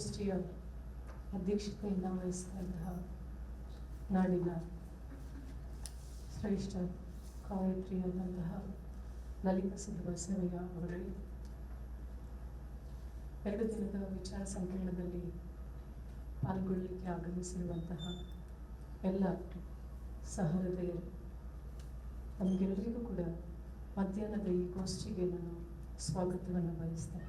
ಗೋಷ್ಠಿಯ ಅಧ್ಯಕ್ಷತೆಯನ್ನು ವಹಿಸಿದಂತಹ ನಾಡಿನ ಶ್ರೇಷ್ಠ ಕವಯಿತ್ರಿಯಾದಂತಹ ಲಲಿತಾ ಸಿದ್ದಬಸವಯ್ಯ ಅವರಿಗೆ 2 ದಿನದ ವಿಚಾರ ಸಂಕಿರಣದಲ್ಲಿ ಪಾಲ್ಗೊಳ್ಳಲಿಕ್ಕೆ ಆಗಮಿಸಿರುವಂತಹ ಎಲ್ಲ ಸಹೃದಯರು, ನಮಗೆಲ್ಲರಿಗೂ ಕೂಡ ಮಧ್ಯಾಹ್ನದ ಈ ಗೋಷ್ಠಿಗೆ ನಾನು ಸ್ವಾಗತವನ್ನು ಬಯಸ್ತೇನೆ.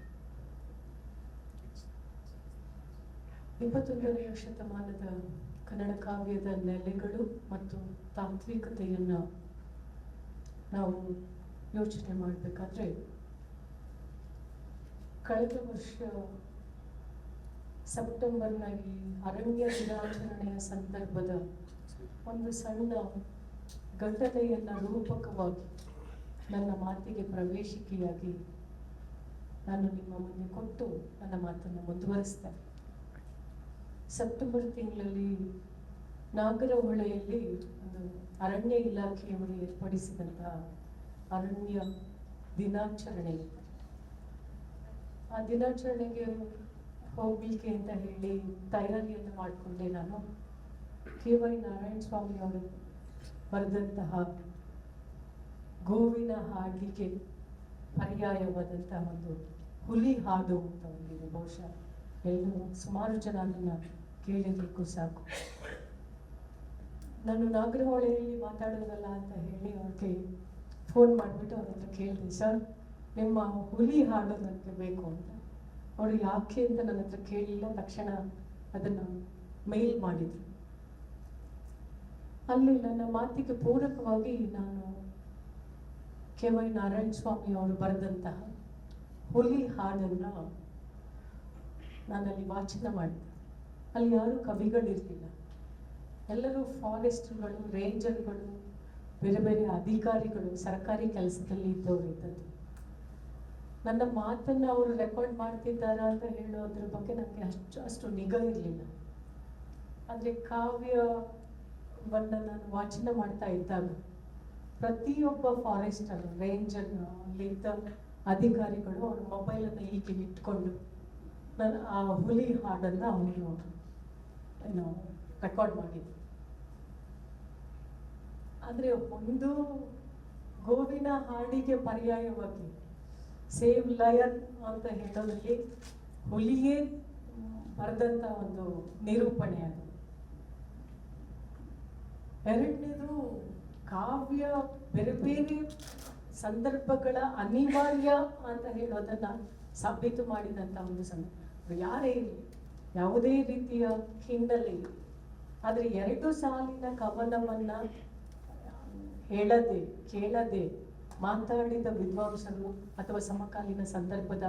21ನೇ ಶತಮಾನದ ಕನ್ನಡ ಕಾವ್ಯದ ನೆಲೆಗಳು ಮತ್ತು ತಾತ್ವಿಕತೆಯನ್ನು ನಾವು ಯೋಚನೆ ಮಾಡಬೇಕಾದ್ರೆ, ಕಳೆದ ವರ್ಷ ಸೆಪ್ಟೆಂಬರ್ನ ಈ ಅರಣ್ಯ ದಿನಾಚರಣೆಯ ಸಂದರ್ಭದ ಒಂದು ಸಣ್ಣ ಘಟನೆಯನ್ನು ರೂಪಕವಾಗಿ ನನ್ನ ಮಾತಿಗೆ ಪ್ರವೇಶಿಕೆಯಾಗಿ ನಾನು ನಿಮ್ಮ ಮುಂದೆ ಕೊಟ್ಟು ನನ್ನ ಮಾತನ್ನು ಮುಂದುವರಿಸ್ತೇನೆ. ಸೆಪ್ಟೆಂಬರ್ ತಿಂಗಳಲ್ಲಿ ನಾಗರಹೊಳೆಯಲ್ಲಿ ಒಂದು ಅರಣ್ಯ ಇಲಾಖೆಯವರು ಏರ್ಪಡಿಸಿದಂತಹ ಅರಣ್ಯ ದಿನಾಚರಣೆ, ಆ ದಿನಾಚರಣೆಗೆ ಹೋಗ್ಲಿಕ್ಕೆ ಅಂತ ಹೇಳಿ ತಯಾರಿಯನ್ನು ಮಾಡಿಕೊಂಡೆ. ನಾನು ಕೆ.ವೈ. ನಾರಾಯಣ ಸ್ವಾಮಿ ಅವರು ಬರೆದಂತಹ ಗೋವಿನ ಹಾಡಿಗೆ ಪರ್ಯಾಯವಾದಂತಹ ಒಂದು ಹುಲಿ ಹಾಡು ಅಂತ ಒಂದಿದೆ. ಬಹುಶಃ ಎಲ್ಲರೂ ಸುಮಾರು ಜನ ಅದನ್ನು ಕೇಳಿರ್ಲಿಕ್ಕೂ ಸಾಕು. ನಾನು ನಾಗರಹೊಳೆಯಲ್ಲಿ ಮಾತಾಡೋದಲ್ಲ ಅಂತ ಹೇಳಿ ಅವ್ರಿಗೆ ಫೋನ್ ಮಾಡಿಬಿಟ್ಟು ಅವ್ರ ಹತ್ರ ಕೇಳಿದೆ, ಸರ್ ನಿಮ್ಮ ಹುಲಿ ಹಾಡು ನನಗೆ ಬೇಕು ಅಂತ. ಅವರು ಯಾಕೆ ಅಂತ ನನ್ನ ಹತ್ರ ಕೇಳಿಲ್ಲ, ತಕ್ಷಣ ಅದನ್ನು ಮೇಲ್ ಮಾಡಿದ್ರು. ಅಲ್ಲಿ ನನ್ನ ಮಾತಿಗೆ ಪೂರಕವಾಗಿ ನಾನು ಕೆ.ವೈ. ನಾರಾಯಣ ಸ್ವಾಮಿ ಅವರು ಬರೆದಂತಹ ಹುಲಿ ಹಾಡನ್ನು ನಾನಲ್ಲಿ ವಾಚನ ಮಾಡಿದೆ. ಅಲ್ಲಿ ಯಾರೂ ಕವಿಗಳಿರಲಿಲ್ಲ, ಎಲ್ಲರೂ ಫಾರೆಸ್ಟ್ಗಳು, ರೇಂಜರ್ಗಳು, ಬೇರೆ ಬೇರೆ ಅಧಿಕಾರಿಗಳು, ಸರ್ಕಾರಿ ಕೆಲಸದಲ್ಲಿ ಇದ್ದವರು ಇದ್ದದ್ದು. ನನ್ನ ಮಾತನ್ನು ಅವರು ರೆಕಾರ್ಡ್ ಮಾಡ್ತಿದ್ದಾರಾ ಅಂತ ಹೇಳೋದ್ರ ಬಗ್ಗೆ ನನಗೆ ಅಷ್ಟು ನಿಗಾ ಇರಲಿಲ್ಲ. ಆದರೆ ಕಾವ್ಯವನ್ನು ನಾನು ವಾಚನ ಮಾಡ್ತಾ ಇದ್ದಾಗ ಪ್ರತಿಯೊಬ್ಬ ಫಾರೆಸ್ಟರ್, ರೇಂಜರ್, ಅಲ್ಲಿದ್ದ ಅಧಿಕಾರಿಗಳು ಅವ್ರ ಮೊಬೈಲನ್ನು ಹೀಗೆ ಇಟ್ಕೊಂಡು ನಾನು ಆ ಹುಲಿ ಹಾಡನ್ನು ಅವರು ರೆಕಾರ್ಡ್ ಮಾಡಿದ್ರು. ಆದರೆ ಒಂದು ಗೋವಿನ ಹಾಡಿಗೆ ಪರ್ಯಾಯವಾಗಿ ಸೇವ್ ಲಯನ್ ಅಂತ ಹೇಳೋದ್ರಲ್ಲಿ ಹುಲಿಯೇ ಬರೆದಂಥ ಒಂದು ನಿರೂಪಣೆ ಅದು. ಎರಡನೇದು, ಕಾವ್ಯ ಬೇರೆ ಬೇರೆ ಸಂದರ್ಭಗಳ ಅನಿವಾರ್ಯ ಅಂತ ಹೇಳೋದನ್ನ ಸಾಬೀತು ಮಾಡಿದಂಥ ಒಂದು ಸಂದರ್ಭ. ಯಾರೇ ಯಾವುದೇ ರೀತಿಯ ಹಿನ್ನೆಲೆ, ಆದರೆ 2 ಸಾಲಿನ ಕವನವನ್ನ ಹೇಳದೆ ಕೇಳದೆ ಮಾತಾಡಿದ ವಿದ್ವಾಂಸರು ಅಥವಾ ಸಮಕಾಲೀನ ಸಂದರ್ಭದ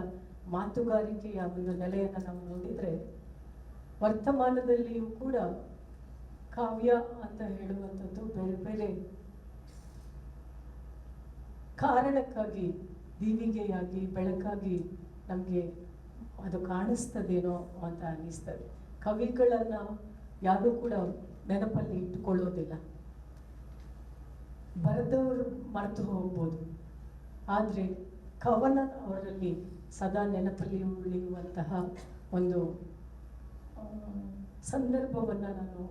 ಮಾತುಗಾರಿಕೆಯ ಒಂದು ನೆಲೆಯನ್ನು ನಾವು ನೋಡಿದರೆ, ವರ್ತಮಾನದಲ್ಲಿಯೂ ಕೂಡ ಕಾವ್ಯ ಅಂತ ಹೇಳುವಂಥದ್ದು ಬೇರೆ ಬೇರೆ ಕಾರಣಕ್ಕಾಗಿ ದೀವಿಗೆಯಾಗಿ ಬೆಳಕಾಗಿ ನಮಗೆ ಅದು ಕಾಣಿಸ್ತದೇನೋ ಅಂತ ಅನ್ನಿಸ್ತದೆ. ಕವಿಗಳನ್ನು ಯಾರೂ ಕೂಡ ನೆನಪಲ್ಲಿ ಇಟ್ಟುಕೊಳ್ಳೋದಿಲ್ಲ, ಬರೆದವರು ಮರೆತು ಹೋಗ್ಬೋದು, ಆದರೆ ಕವನ ಅವರಲ್ಲಿ ಸದಾ ನೆನಪಲ್ಲಿ ಉಳಿಯುವಂತಹ ಒಂದು ಸಂದರ್ಭವನ್ನು ನಾನು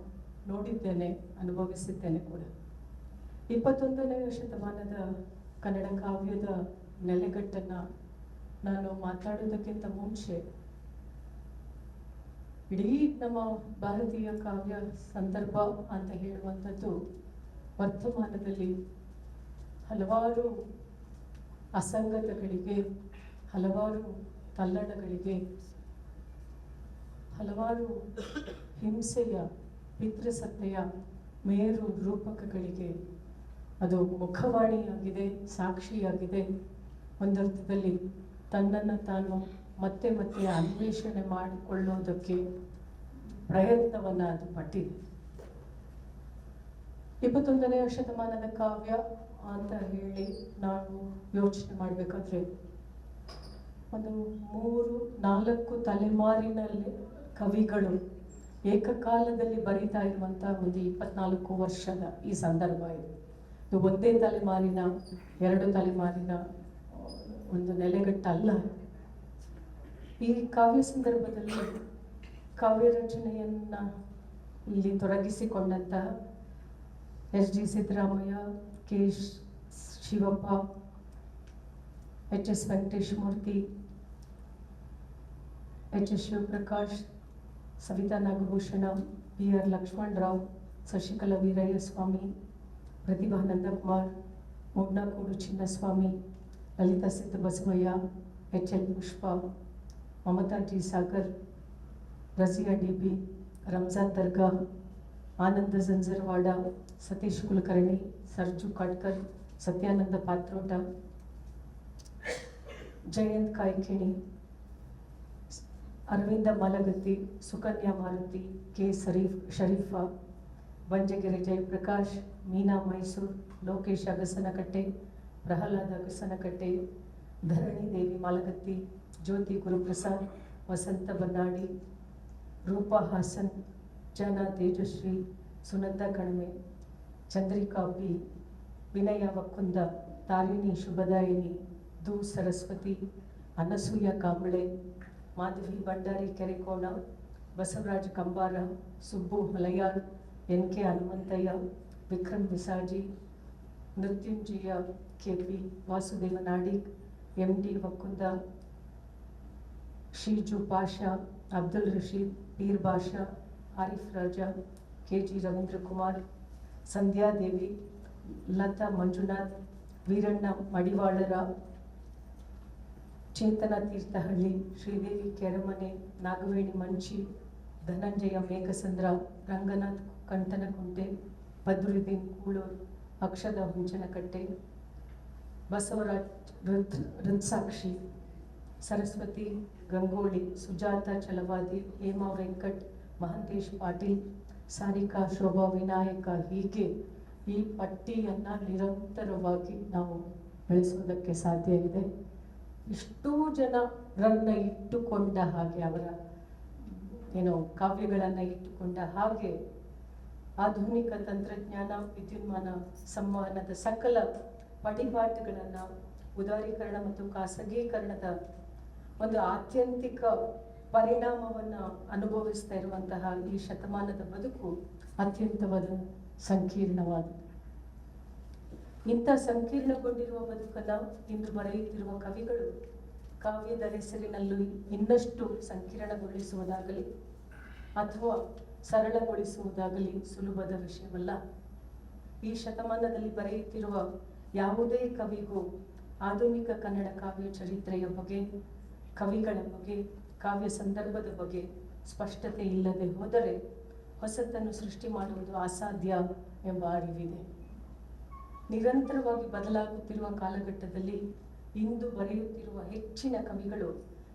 ನೋಡಿದ್ದೇನೆ, ಅನುಭವಿಸಿದ್ದೇನೆ ಕೂಡ. 21ನೇ ಶತಮಾನದ ಕನ್ನಡ ಕಾವ್ಯದ ನೆಲೆಗಟ್ಟನ್ನು ನಾನು ಮಾತಾಡೋದಕ್ಕಿಂತ ಮುಂಚೆ ಇಡೀ ನಮ್ಮ ಭಾರತೀಯ ಕಾವ್ಯ ಸಂದರ್ಭ ಅಂತ ಹೇಳುವಂಥದ್ದು ವರ್ತಮಾನದಲ್ಲಿ ಹಲವಾರು ಅಸಂಗತಗಳಿಗೆ, ಹಲವಾರು ತಲ್ಲಣಗಳಿಗೆ, ಹಲವಾರು ಹಿಂಸೆಯ, ಪಿತೃಸತ್ತೆಯ ಮೇರು ರೂಪಕಗಳಿಗೆ ಅದು ಮುಖವಾಣಿಯಾಗಿದೆ, ಸಾಕ್ಷಿಯಾಗಿದೆ. ಒಂದರ್ಥದಲ್ಲಿ ತನ್ನನ್ನು ತಾನು ಮತ್ತೆ ಮತ್ತೆ ಅನ್ವೇಷಣೆ ಮಾಡಿಕೊಳ್ಳೋದಕ್ಕೆ ಪ್ರಯತ್ನವನ್ನು ಅದು ಪಟ್ಟಿದೆ. 21ನೇ ಶತಮಾನದ ಕಾವ್ಯ ಅಂತ ಹೇಳಿ ನಾವು ಯೋಚನೆ ಮಾಡಬೇಕಾದ್ರೆ ಒಂದು 3-4 ತಲೆಮಾರಿನಲ್ಲಿ ಕವಿಗಳು ಏಕಕಾಲದಲ್ಲಿ ಬರೀತಾ ಇರುವಂಥ ಒಂದು 24 ವರ್ಷದ ಈ ಸಂದರ್ಭ ಇದು. ಇದು ಒಂದೇ ತಲೆಮಾರಿನ, 2 ತಲೆಮಾರಿನ ಒಂದು ನೆಲೆಗಟ್ಟಲ್ಲ. ಈ ಕಾವ್ಯ ಸಂದರ್ಭದಲ್ಲಿ ಕಾವ್ಯ ರಚನೆಯನ್ನು ಇಲ್ಲಿ ತೊಡಗಿಸಿಕೊಂಡಂತಹ S D Siddaramaiah, K Shivappa, H S Venkateshamurthy, H S Shivaprakash, Savitha Nagabhushana, P R Lakshmanarao, Shashikala Veeraiah Swamy, Prathibha Nandakumar, Moodnakodu Chinnaswamy, Lalitha Siddha Basavaiah, H L Pushpa, Mamatha G Sagar, Raziya D B, Ramzan Darga, Ananda Janjarwad, Satish Kulkarni, Sarju Katkar, Satyananda Patrota, Jayant Kaikini, Aravinda Malagatti, Sukanya Maruthi, K Sharifa, Banjagere Jayaprakash, Meena Mysore, Lokesh Agasanakatte, Prahlad Agasanakatte, Dharani Devi Malagatti, ಜ್ಯೋತಿ ಗುರುಪ್ರಸಾದ್, ವಸಂತ ಬನ್ನಾಡಿ, ರೂಪಾ ಹಾಸನ್, ಜನ ತೇಜಶ್ರೀ, ಸುನಂದ ಕಣಮೆ, ಚಂದ್ರಿಕಾ ಬಿ, ವಿನಯ ವಕ್ಕುಂದ, ತಾರಿಣಿ ಶುಭದಾಯಿನಿ, ಧೂ Saraswati, Anasuya Kamble, Madhavi Bhandari Kerekona, Basavaraj Kambara, Subbu Malayal, N K Hanumanthaiah, Vikram Visaji, Mrutyunjaya KP, Vasudeva Nadig, M D Vakkunda, Sheeju Pasha, Abdul Rasheed, Peer Basha, Arif Raja, K G Ravindra Kumar, Sandhyadevi, Latha Manjunath, Veeranna Madivalara, Chetana Thirthahalli, Sridevi Keramane, Nagaveni Manchi, Dhananjaya Meghasandra, Ranganath Kantanakunte, Badruddin Kulur, Akshada Hunchanakatte, Basavaraj ಹೃತ್ಸಾಕ್ಷಿ, Saraswati Gangolli, Sujata Chalavadi, Hema Venkat, Mahantesh Patil, Sarika Shobha Vinayaka. ಹೀಗೆ ಈ ಪಟ್ಟಿಯನ್ನು ನಿರಂತರವಾಗಿ ನಾವು ಬೆಳೆಸೋದಕ್ಕೆ ಸಾಧ್ಯ ಇದೆ. ಇಷ್ಟೂ ಜನರನ್ನ ಇಟ್ಟುಕೊಂಡ ಹಾಗೆ, ಅವರ ಕಾವ್ಯಗಳನ್ನು ಇಟ್ಟುಕೊಂಡ ಹಾಗೆ ಆಧುನಿಕ ತಂತ್ರಜ್ಞಾನ, ವಿದ್ಯುನ್ಮಾನ ಸಂವಹನದ ಸಕಲ ಪಡಿಪಾಠಗಳನ್ನು, ಉದಾರೀಕರಣ ಮತ್ತು ಖಾಸಗೀಕರಣದ ಒಂದು ಆತ್ಯಂತಿಕ ಪರಿಣಾಮವನ್ನು ಅನುಭವಿಸ್ತಾ ಇರುವಂತಹ ಈ ಶತಮಾನದ ಬದುಕು ಅತ್ಯಂತವಾದ ಸಂಕೀರ್ಣವಾದ. ಇಂಥ ಸಂಕೀರ್ಣಗೊಂಡಿರುವ ಬದುಕನ್ನು ಇಂದು ಬರೆಯುತ್ತಿರುವ ಕವಿಗಳು ಕಾವ್ಯದ ಹೆಸರಿನಲ್ಲೂ ಇನ್ನಷ್ಟು ಸಂಕೀರ್ಣಗೊಳಿಸುವುದಾಗಲಿ ಅಥವಾ ಸರಳಗೊಳಿಸುವುದಾಗಲಿ ಸುಲಭದ ವಿಷಯವಲ್ಲ. ಈ ಶತಮಾನದಲ್ಲಿ ಬರೆಯುತ್ತಿರುವ ಯಾವುದೇ ಕವಿಗೂ ಆಧುನಿಕ ಕನ್ನಡ ಕಾವ್ಯ ಚರಿತ್ರೆಯ ಬಗ್ಗೆ, ಕವಿಗಳ ಬಗ್ಗೆ, ಕಾವ್ಯ ಸಂದರ್ಭದ ಬಗ್ಗೆ ಸ್ಪಷ್ಟತೆ ಇಲ್ಲದೆ ಹೋದರೆ ಹೊಸತನ್ನು ಸೃಷ್ಟಿ ಮಾಡುವುದು ಅಸಾಧ್ಯ ಎಂಬ ಅರಿವಿದೆ. ನಿರಂತರವಾಗಿ ಬದಲಾಗುತ್ತಿರುವ ಕಾಲಘಟ್ಟದಲ್ಲಿ ಇಂದು ಬರೆಯುತ್ತಿರುವ ಹೆಚ್ಚಿನ ಕವಿಗಳು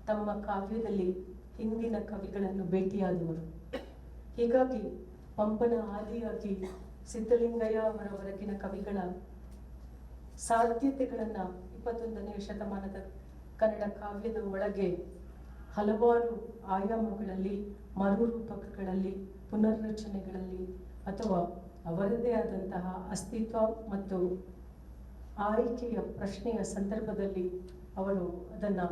ತಮ್ಮ ಕಾವ್ಯದಲ್ಲಿ ಹಿಂದಿನ ಕವಿಗಳನ್ನು ಭೇಟಿಯಾದವರು. ಹೀಗಾಗಿ ಪಂಪನ ಆದಿಯಾಗಿ ಸಿದ್ಧಲಿಂಗಯ್ಯ ಅವರವರೆಗಿನ ಕವಿಗಳ ಸಾಧ್ಯತೆಗಳನ್ನು 21ನೇ ಶತಮಾನದ ಕನ್ನಡ ಕಾವ್ಯದ ಒಳಗೆ ಹಲವಾರು ಆಯಾಮಗಳಲ್ಲಿ, ಮರುರೂಪಕಗಳಲ್ಲಿ, ಪುನರ್ರಚನೆಗಳಲ್ಲಿ ಅಥವಾ ಅವರದೇ ಆದಂತಹ ಅಸ್ತಿತ್ವ ಮತ್ತು ಆಯ್ಕೆಯ ಪ್ರಶ್ನೆಯ ಸಂದರ್ಭದಲ್ಲಿ ಅವರು ಅದನ್ನು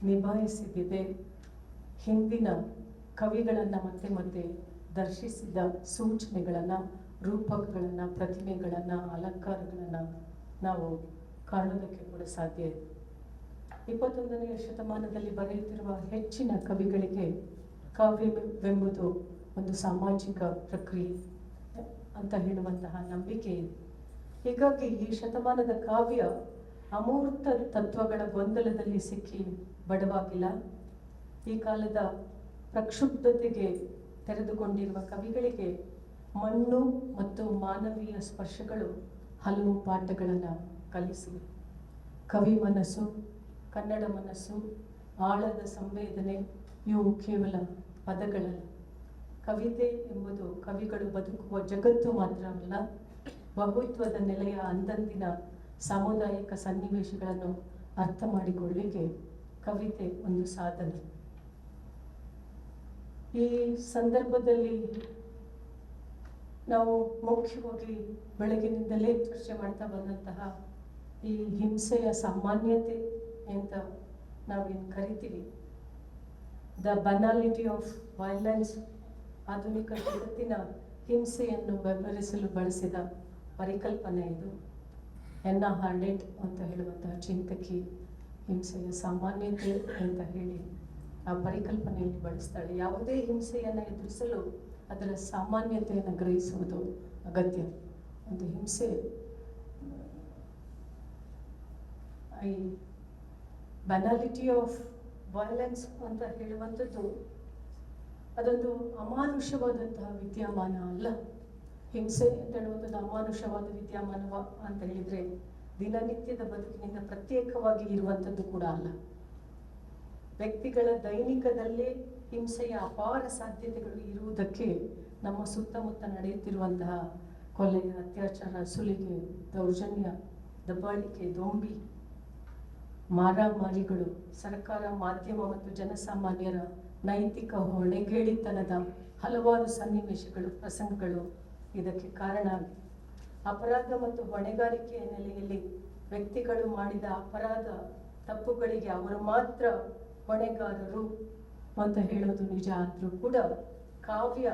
ನಿಭಾಯಿಸಿದ್ದಿದೆ. ಹಿಂದಿನ ಕವಿಗಳನ್ನು ಮತ್ತೆ ಮತ್ತೆ ದರ್ಶಿಸಿದ ಸೂಚನೆಗಳನ್ನು, ರೂಪಕಗಳನ್ನು, ಪ್ರತಿಮೆಗಳನ್ನು, ಅಲಂಕಾರಗಳನ್ನು ನಾವು ಕಾಣೋದಕ್ಕೆ ಕೂಡ ಸಾಧ್ಯ ಇದೆ. 21ನೇ ಶತಮಾನದಲ್ಲಿ ಬರೆಯುತ್ತಿರುವ ಹೆಚ್ಚಿನ ಕವಿಗಳಿಗೆ ಕಾವ್ಯವೆಂಬುದು ಒಂದು ಸಾಮಾಜಿಕ ಪ್ರಕ್ರಿಯೆ ಅಂತ ಹೇಳುವಂತಹ ನಂಬಿಕೆ ಇದೆ. ಹೀಗಾಗಿ ಈ ಶತಮಾನದ ಕಾವ್ಯ ಅಮೂರ್ತ ತತ್ವಗಳ ಗೊಂದಲದಲ್ಲಿ ಸಿಕ್ಕಿ ಬಡವಾಗಿಲ್ಲ. ಈ ಕಾಲದ ಪ್ರಕ್ಷುಬ್ಧತೆಗೆ ತೆರೆದುಕೊಂಡಿರುವ ಕವಿಗಳಿಗೆ ಮಣ್ಣು ಮತ್ತು ಮಾನವೀಯ ಸ್ಪರ್ಶಗಳು ಹಲವು ಪಾಠಗಳನ್ನು ಕಲಿಸಿವೆ. ಕವಿ ಮನಸ್ಸು, ಕನ್ನಡ ಮನಸ್ಸು, ಆಳದ ಸಂವೇದನೆ ಇವು ಕೇವಲ ಪದಗಳಲ್ಲ. ಕವಿತೆ ಎಂಬುದು ಕವಿಗಳು ಬದುಕುವ ಜಗತ್ತು ಮಾತ್ರವಲ್ಲ, ಬಹುತ್ವದ ನೆಲೆಯ ಅಂದಂದಿನ ಸಾಮುದಾಯಿಕ ಸನ್ನಿವೇಶಗಳನ್ನು ಅರ್ಥ ಮಾಡಿಕೊಳ್ಳಿಕ್ಕೆ ಕವಿತೆ ಒಂದು ಸಾಧನೆ. ಈ ಸಂದರ್ಭದಲ್ಲಿ ನಾವು ಮುಖ್ಯವಾಗಿ ಬೆಳಗಿನಿಂದಲೇ ಚರ್ಚೆ ಮಾಡ್ತಾ ಬಂದಂತಹ ಈ ಹಿಂಸೆಯ ಸಾಮಾನ್ಯತೆ ಅಂತ ನಾವೇನು ಕರಿತೀವಿ, ದ ಬನಾಲಿಟಿ ಆಫ್ ವೈಲೆನ್ಸ್, ಆಧುನಿಕ ಜಗತ್ತಿನ ಹಿಂಸೆಯನ್ನು ಬೆಂಬಲಿಸಲು ಬಳಸಿದ ಪರಿಕಲ್ಪನೆ ಇದು. ಎನ್ನಾ ಹಾರ್ಡೆಟ್ ಅಂತ ಹೇಳುವಂತಹ ಚಿಂತಕಿ ಹಿಂಸೆಯ ಸಾಮಾನ್ಯತೆ ಅಂತ ಹೇಳಿ ಆ ಪರಿಕಲ್ಪನೆಯಲ್ಲಿ ಬಳಸ್ತಾಳೆ. ಯಾವುದೇ ಹಿಂಸೆಯನ್ನು ಎದುರಿಸಲು ಅದರ ಸಾಮಾನ್ಯತೆಯನ್ನು ಗ್ರಹಿಸುವುದು ಅಗತ್ಯ. ಒಂದು ಹಿಂಸೆ ಐ ಬನಾಲಿಟಿ ಆಫ್ ವೈಲೆನ್ಸ್ ಅಂತ ಹೇಳುವಂಥದ್ದು ಅದೊಂದು ಅಮಾನುಷವಾದಂತಹ ವಿದ್ಯಮಾನ ಅಲ್ಲ. ಹಿಂಸೆ ಅಂತ ಹೇಳುವಂಥದ್ದು ಅಮಾನುಷವಾದ ವಿದ್ಯಮಾನವ ಅಂತ ಹೇಳಿದರೆ ದಿನನಿತ್ಯದ ಬದುಕಿನಿಂದ ಪ್ರತ್ಯೇಕವಾಗಿ ಇರುವಂಥದ್ದು ಕೂಡ ಅಲ್ಲ. ವ್ಯಕ್ತಿಗಳ ದೈನಿಕದಲ್ಲೇ ಹಿಂಸೆಯ ಅಪಾರ ಸಾಧ್ಯತೆಗಳು ಇರುವುದಕ್ಕೆ ನಮ್ಮ ಸುತ್ತಮುತ್ತ ನಡೆಯುತ್ತಿರುವಂತಹ ಕೊಲೆ, ಅತ್ಯಾಚಾರ, ಸುಲಿಗೆ, ದೌರ್ಜನ್ಯ, ದಬ್ಬಾಳಿಕೆ, ದೊಂಬಿ, ಮಾರಾಮಾರಿಗಳು, ಸರ್ಕಾರ, ಮಾಧ್ಯಮ ಮತ್ತು ಜನಸಾಮಾನ್ಯರ ನೈತಿಕ ಹೊಣೆಗೇಡಿತನದ ಹಲವಾರು ಸನ್ನಿವೇಶಗಳು, ಪ್ರಸಂಗಗಳು ಇದಕ್ಕೆ ಕಾರಣ. ಅಪರಾಧ ಮತ್ತು ಹೊಣೆಗಾರಿಕೆಯ ನೆಲೆಯಲ್ಲಿ ವ್ಯಕ್ತಿಗಳು ಮಾಡಿದ ಅಪರಾಧ ತಪ್ಪುಗಳಿಗೆ ಅವರು ಮಾತ್ರ ಹೊಣೆಗಾರರು ಅಂತ ಹೇಳೋದು ನಿಜ ಆದರೂ ಕೂಡ ಕಾವ್ಯ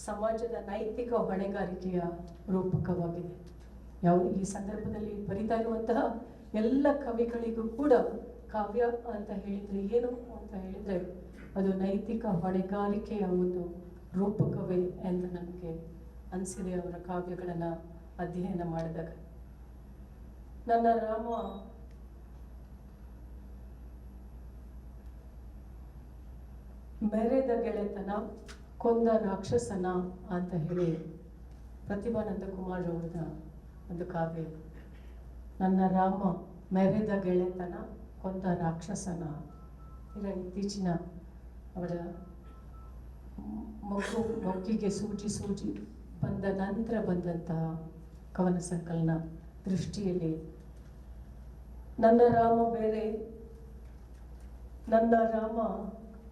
ಸಮಾಜದ ನೈತಿಕ ಹೊಣೆಗಾರಿಕೆಯ ರೂಪಕವಾಗಿದೆ. ಈ ಸಂದರ್ಭದಲ್ಲಿ ಬರಿತಾ ಇರುವಂತಹ ಎಲ್ಲ ಕವಿಗಳಿಗೂ ಕೂಡ ಕಾವ್ಯ ಅಂತ ಹೇಳಿದರೆ ಏನು ಅಂತ ಹೇಳಿದರೆ ಅದು ನೈತಿಕ ಹೊಣೆಗಾರಿಕೆಯ ಒಂದು ರೂಪಕವೇ ಎಂದು ನನಗೆ ಅನಿಸಿದೆ ಅವರ ಕಾವ್ಯಗಳನ್ನು ಅಧ್ಯಯನ ಮಾಡಿದಾಗ. ನನ್ನ ರಾಮ ಮೆರೆದ ಗೆಳೆತನ ಕೊಂದ ರಾಕ್ಷಸನ ಅಂತ ಹೇಳಿ ಪ್ರತಿಭಾ ನಂದಕುಮಾರ್ ಅವರ ಒಂದು ಕಾವ್ಯ. ನನ್ನ ರಾಮ ಮೆರೆದ ಗೆಳೆತನ ಕೊಂದ ರಾಕ್ಷಸನ. ಇತ್ತೀಚಿನ ಅವರ ಮೊಗ್ಗಿಗೆ ಸೂಜಿ ಬಂದ ನಂತರ ಬಂದಂತಹ ಕವನ ಸಂಕಲನ ದೃಷ್ಟಿಯಲ್ಲಿ ನನ್ನ ರಾಮ ಬೇರೆ, ನನ್ನ ರಾಮ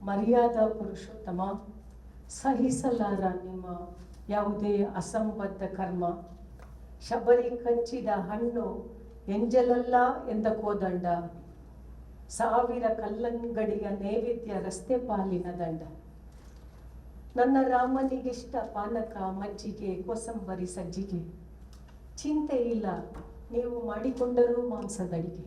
ಮರ್ಯಾದಾ ಪುರುಷೋತ್ತಮ, ಸಹಿಸಲಾರ ನಿಮ್ಮ ಯಾವುದೇ ಅಸಂಬದ್ಧ ಕರ್ಮ, ಶಬರಿ ಕಚ್ಚಿದ ಹಣ್ಣು ಎಂಜಲಲ್ಲ ಎಂದ ಕೋದಂಡ, ಸಾವಿರ ಕಲ್ಲಂಗಡಿಯ ನೈವೇದ್ಯ ರಸ್ತೆ ಪಾಲಿನ ದಂಡ. ನನ್ನ ರಾಮನಿಗಿಷ್ಟ ಪಾನಕ, ಮಜ್ಜಿಗೆ, ಕೋಸಂಬರಿ, ಸಜ್ಜಿಗೆ, ಚಿಂತೆ ಇಲ್ಲ ನೀವು ಮಾಡಿಕೊಂಡರೂ ಮಾಂಸದಡಿಗೆ.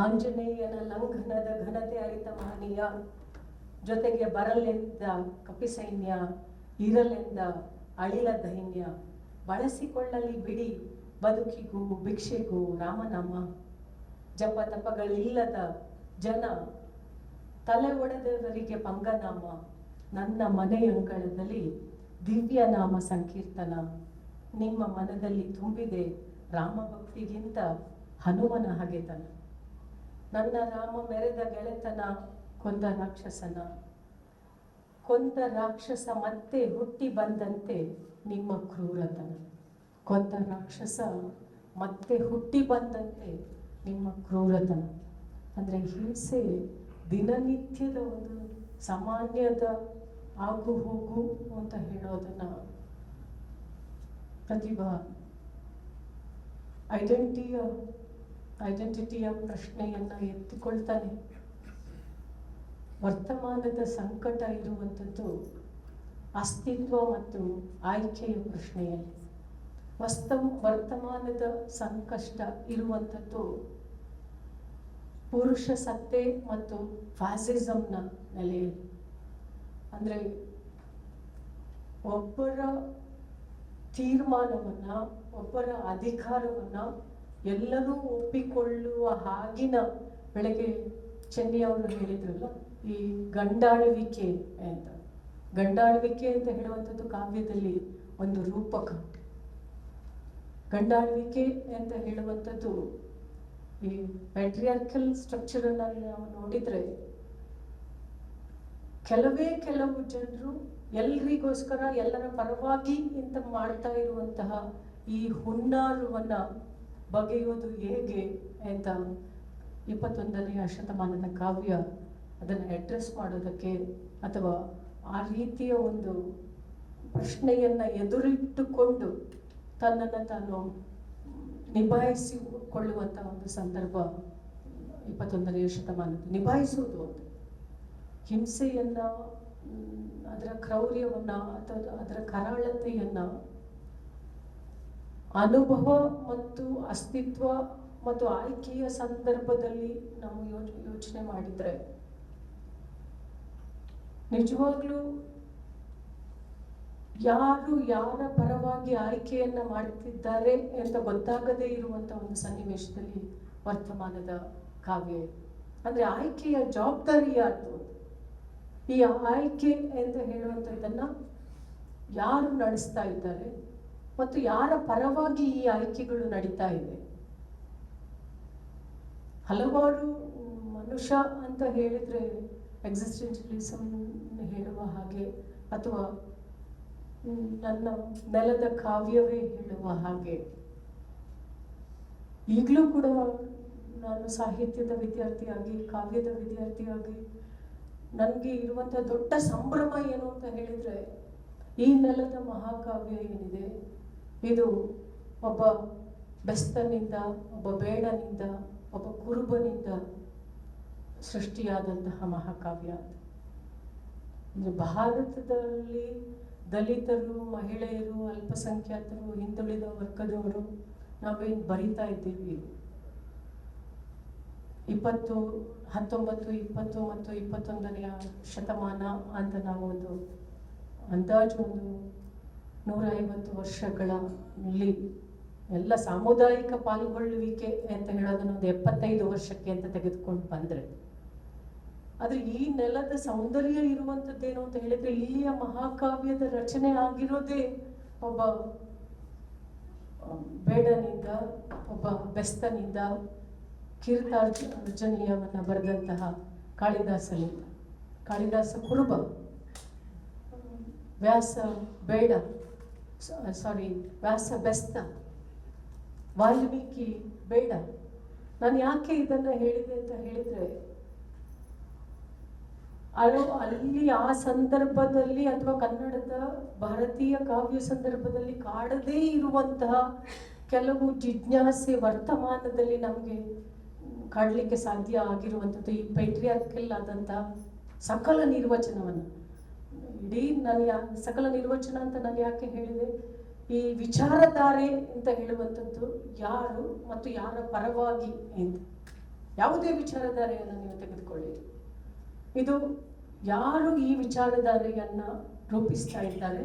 ಆಂಜನೇಯನ ಲಂಘನದ ಘನತೆ ಅರಿತ ಮಹನೀಯ, ಜೊತೆಗೆ ಬರಲೆಂದ ಕಪಿಸೈನ್ಯ, ಇರಲೆಂದ ಅಳಿಲ ದೈನ್ಯ, ಬಳಸಿಕೊಳ್ಳಲಿ ಬಿಡಿ ಬದುಕಿಗೂ ಭಿಕ್ಷೆಗೂ ರಾಮನಾಮ. ಜಪ ತಪಗಳಿಲ್ಲದ ಜನ, ತಲೆ ಒಡೆದವರಿಗೆ ಪಂಗನಾಮ, ನನ್ನ ಮನೆಯಂಗಳದಲ್ಲಿ ದಿವ್ಯ ನಾಮ ಸಂಕೀರ್ತನ, ನಿಮ್ಮ ಮನದಲ್ಲಿ ತುಂಬಿದೆ ರಾಮಭಕ್ತಿಗಿಂತ ಹನುಮನ ಹಗೆತನ. ನನ್ನ ರಾಮ ಮೆರೆದ ಗೆಳೆತನ ಕೊಂದ ರಾಕ್ಷಸನ, ಕೊಂದ ರಾಕ್ಷಸ ಮತ್ತೆ ಹುಟ್ಟಿ ಬಂದಂತೆ ನಿಮ್ಮ ಕ್ರೂರತನ. ಕೊಂದ ರಾಕ್ಷಸ ಮತ್ತೆ ಹುಟ್ಟಿ ಬಂದಂತೆ ನಿಮ್ಮ ಕ್ರೂರತನ. ಅಂದರೆ ಹಿಂಸೆ ದಿನನಿತ್ಯದ ಒಂದು ಸಾಮಾನ್ಯದ ಆಗು ಹೋಗು ಅಂತ ಹೇಳೋದನ್ನ ಪ್ರತಿಭಾ ಐಡೆಂಟಿಟಿಯ ಪ್ರಶ್ನೆಯನ್ನು ಎತ್ತಿಕೊಳ್ತಾನೆ. ವರ್ತಮಾನದ ಸಂಕಟ ಇರುವಂಥದ್ದು ಅಸ್ತಿತ್ವ ಮತ್ತು ಆಯ್ಕೆಯ ಪ್ರಶ್ನೆಯಲ್ಲಿ. ವರ್ತಮಾನದ ಸಂಕಷ್ಟ ಇರುವಂಥದ್ದು ಪುರುಷ ಸತ್ತೆ ಮತ್ತು ಫ್ಯಾಸಿಸಮ್ನ ನೆಲೆಯಲ್ಲಿ. ಅಂದರೆ ಒಬ್ಬರ ತೀರ್ಮಾನವನ್ನು, ಒಬ್ಬರ ಅಧಿಕಾರವನ್ನು ಎಲ್ಲರೂ ಒಪ್ಪಿಕೊಳ್ಳುವ ಹಾಗಿನ, ಬೆಳಗ್ಗೆ ಚೆನ್ನಿ ಅವರು ಹೇಳಿದ್ರಲ್ಲ ಈ ಗಂಡಾಳ್ವಿಕೆ ಅಂತ. ಗಂಡಾಳ್ವಿಕೆ ಅಂತ ಹೇಳುವಂಥದ್ದು ಕಾವ್ಯದಲ್ಲಿ ಒಂದು ರೂಪಕ. ಗಂಡಾಳ್ವಿಕೆ ಅಂತ ಹೇಳುವಂಥದ್ದು ಈ ಪ್ಯಾಟ್ರಿಯಾರ್ಕಲ್ ಸ್ಟ್ರಕ್ಚರನ್ನು ನಾವು ನೋಡಿದರೆ ಕೆಲವು ಜನರು ಎಲ್ರಿಗೋಸ್ಕರ ಎಲ್ಲರ ಪರವಾಗಿ ಅಂತ ಮಾಡ್ತಾ ಇರುವಂತಹ ಈ ಹುನ್ನಾರವನ್ನು ಬಗೆಯೋದು ಹೇಗೆ ಅಂತ 21ನೇ ಶತಮಾನದ ಕಾವ್ಯ ಅದನ್ನು ಅಡ್ರೆಸ್ ಮಾಡೋದಕ್ಕೆ ಅಥವಾ ಆ ರೀತಿಯ ಒಂದು ಪ್ರಶ್ನೆಯನ್ನು ಎದುರಿಟ್ಟುಕೊಂಡು ತನ್ನನ್ನು ತಾನು ನಿಭಾಯಿಸಿಕೊಳ್ಳುವಂಥ ಒಂದು ಸಂದರ್ಭ 21ನೇ ಶತಮಾನದ ನಿಭಾಯಿಸುವುದು ಒಂದು. ಹಿಂಸೆಯನ್ನ, ಅದರ ಕ್ರೌರ್ಯವನ್ನ ಅಥವಾ ಅದರ ಕರಾಳತೆಯನ್ನ ಅನುಭವ ಮತ್ತು ಅಸ್ತಿತ್ವ ಮತ್ತು ಆಯ್ಕೆಯ ಸಂದರ್ಭದಲ್ಲಿ ನಾವು ಯೋಚನೆ ಮಾಡಿದ್ರೆ ನಿಜವಾಗ್ಲೂ ಯಾರು ಯಾರ ಪರವಾಗಿ ಆಯ್ಕೆಯನ್ನ ಮಾಡ್ತಿದ್ದಾರೆ ಅಂತ ಗೊತ್ತಾಗದೇ ಇರುವಂತ ಒಂದು ಸನ್ನಿವೇಶದಲ್ಲಿ ವರ್ತಮಾನದ ಕಾವ್ಯ. ಅಂದ್ರೆ ಆಯ್ಕೆಯ ಜವಾಬ್ದಾರಿ ಯಾರ್ದು? ಈ ಆಯ್ಕೆ ಅಂತ ಹೇಳುವಂಥದ್ದನ್ನ ಯಾರು ನಡೆಸ್ತಾ ಇದ್ದಾರೆ ಮತ್ತು ಯಾರ ಪರವಾಗಿ ಈ ಆಯ್ಕೆಗಳು ನಡೀತಾ ಇದೆ? ಹಲವಾರು ಮನುಷ್ಯ ಅಂತ ಹೇಳಿದ್ರೆ ಎಕ್ಸಿಸ್ಟೆನ್ಷಿಯಲಿಸಮ್ ಹೇಳುವ ಹಾಗೆ ಅಥವಾ ನನ್ನ ನೆಲದ ಕಾವ್ಯವೇ ಹೇಳುವ ಹಾಗೆ, ಈಗಲೂ ಕೂಡ ನಾನು ಸಾಹಿತ್ಯದ ವಿದ್ಯಾರ್ಥಿಯಾಗಿ, ಕಾವ್ಯದ ವಿದ್ಯಾರ್ಥಿಯಾಗಿ ನನಗೆ ಇರುವಂಥ ದೊಡ್ಡ ಸಂಭ್ರಮ ಏನು ಅಂತ ಹೇಳಿದ್ರೆ, ಈ ನೆಲದ ಮಹಾಕಾವ್ಯ ಏನಿದೆ ಇದು ಒಬ್ಬ ಬೆಸ್ತನಿಂದ, ಒಬ್ಬ ಬೇಡನಿಂದ, ಒಬ್ಬ ಕುರುಬನಿಂದ ಸೃಷ್ಟಿಯಾದಂತಹ ಮಹಾಕಾವ್ಯ. ಅಂದ್ರೆ ಭಾರತದಲ್ಲಿ ದಲಿತರು, ಮಹಿಳೆಯರು, ಅಲ್ಪಸಂಖ್ಯಾತರು, ಹಿಂದುಳಿದ ವರ್ಗದವರು ನಾವೇನು ಬರಿತಾ ಇದ್ದೀವಿ 19, 20 ಮತ್ತು 21ನೇ ಶತಮಾನ ಅಂತ ನಾವು ಒಂದು ಅಂದಾಜು ಒಂದು 150 ವರ್ಷಗಳಲ್ಲಿ ಎಲ್ಲ ಸಾಮುದಾಯಿಕ ಪಾಲ್ಗೊಳ್ಳುವಿಕೆ ಅಂತ ಹೇಳೋದನ್ನ ಒಂದು 75 ವರ್ಷಕ್ಕೆ ಅಂತ ತೆಗೆದುಕೊಂಡು ಬಂದ್ರೆ, ಆದ್ರೆ ಈ ನೆಲದ ಸೌಂದರ್ಯ ಇರುವಂಥದ್ದೇನು ಅಂತ ಹೇಳಿದ್ರೆ, ಇಲ್ಲಿಯ ಮಹಾಕಾವ್ಯದ ರಚನೆ ಆಗಿರೋದೇ ಒಬ್ಬ ಬೇಡನಿಂದ, ಒಬ್ಬ ಬೆಸ್ತನಿಂದ, ಕೀರ್ತಾರ್ಜುನೀಯವನ್ನ ಬರೆದಂತಹ ಕಾಳಿದಾಸನಿಂದ. ಕಾಳಿದಾಸ ಕುರುಬ, ವ್ಯಾಸ ಬೇಡ, ವ್ಯಾಸ ಬೆಸ್ತ, ವಾಲ್ಮೀಕಿ ಬೇಡ. ನಾನು ಯಾಕೆ ಇದನ್ನ ಹೇಳಿದೆ ಅಂತ ಹೇಳಿದ್ರೆ, ಅಲ್ಲಿ ಆ ಸಂದರ್ಭದಲ್ಲಿ ಅಥವಾ ಕನ್ನಡದ ಭಾರತೀಯ ಕಾವ್ಯ ಸಂದರ್ಭದಲ್ಲಿ ಕಾಡದೇ ಇರುವಂತಹ ಕೆಲವು ಜಿಜ್ಞಾಸೆ ವರ್ತಮಾನದಲ್ಲಿ ನಮಗೆ ಕಾಡಲಿಕ್ಕೆ ಸಾಧ್ಯ ಆಗಿರುವಂಥದ್ದು ಈ ಪೇಟ್ರಿಯಾರ್ಕಲ್ ಆದಂತಹ ಸಕಲ ನಿರ್ವಚನವನ್ನು. ಇಡೀ ಸಕಲ ನಿರ್ವಚನ ಅಂತ ನಾನು ಯಾಕೆ ಹೇಳಿದೆ, ಈ ವಿಚಾರಧಾರೆ ಅಂತ ಹೇಳುವಂಥದ್ದು ಯಾರು ಮತ್ತು ಯಾರ ಪರವಾಗಿ ಅಂತ. ಯಾವುದೇ ವಿಚಾರಧಾರೆಯನ್ನು ನೀವು ತೆಗೆದುಕೊಳ್ಳಿ, ಇದು ಯಾರು ಈ ವಿಚಾರಧಾರೆಯನ್ನ ರೂಪಿಸ್ತಾ ಇದ್ದಾರೆ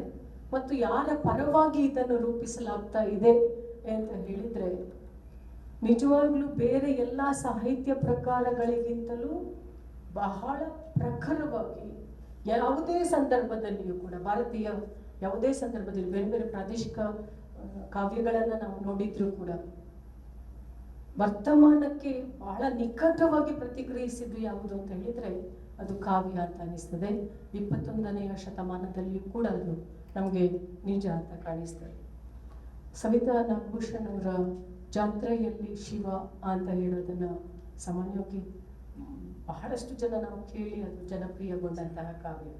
ಮತ್ತು ಯಾರ ಪರವಾಗಿ ಇದನ್ನು ರೂಪಿಸಲಾಗ್ತಾ ಇದೆ ಅಂತ ಹೇಳಿದ್ರೆ, ನಿಜವಾಗ್ಲೂ ಬೇರೆ ಎಲ್ಲ ಸಾಹಿತ್ಯ ಪ್ರಕಾರಗಳಿಗಿಂತಲೂ ಬಹಳ ಪ್ರಖರವಾಗಿ ಯಾವುದೇ ಸಂದರ್ಭದಲ್ಲಿಯೂ ಕೂಡ, ಭಾರತೀಯ ಯಾವುದೇ ಸಂದರ್ಭದಲ್ಲಿ ಬೇರೆ ಬೇರೆ ಪ್ರಾದೇಶಿಕ ಕಾವ್ಯಗಳನ್ನ ನಾವು ನೋಡಿದ್ರು ಕೂಡ ವರ್ತಮಾನಕ್ಕೆ ಬಹಳ ನಿಕಟವಾಗಿ ಪ್ರತಿಕ್ರಿಯಿಸಿದ್ದು ಯಾವುದು ಅಂತ ಹೇಳಿದ್ರೆ ಅದು ಕಾವ್ಯ ಅಂತ ಅನಿಸ್ತದೆ. 21ನೇ ಶತಮಾನದಲ್ಲಿಯೂ ಕೂಡ ಅದು ನಮಗೆ ನಿಜ ಅಂತ ಕಾಣಿಸ್ತದೆ. ಸವಿತಾ ನಾಗಭೂಷಣ್ ಅವರ ಜಾತ್ರೆಯಲ್ಲಿ ಶಿವ ಅಂತ ಹೇಳೋದನ್ನ ಸಾಮಾನ್ಯವಾಗಿ ಬಹಳಷ್ಟು ಜನ ನಾವು ಕೇಳಿ ಅದು ಜನಪ್ರಿಯಗೊಂಡಂತಹ ಕಾವ್ಯ.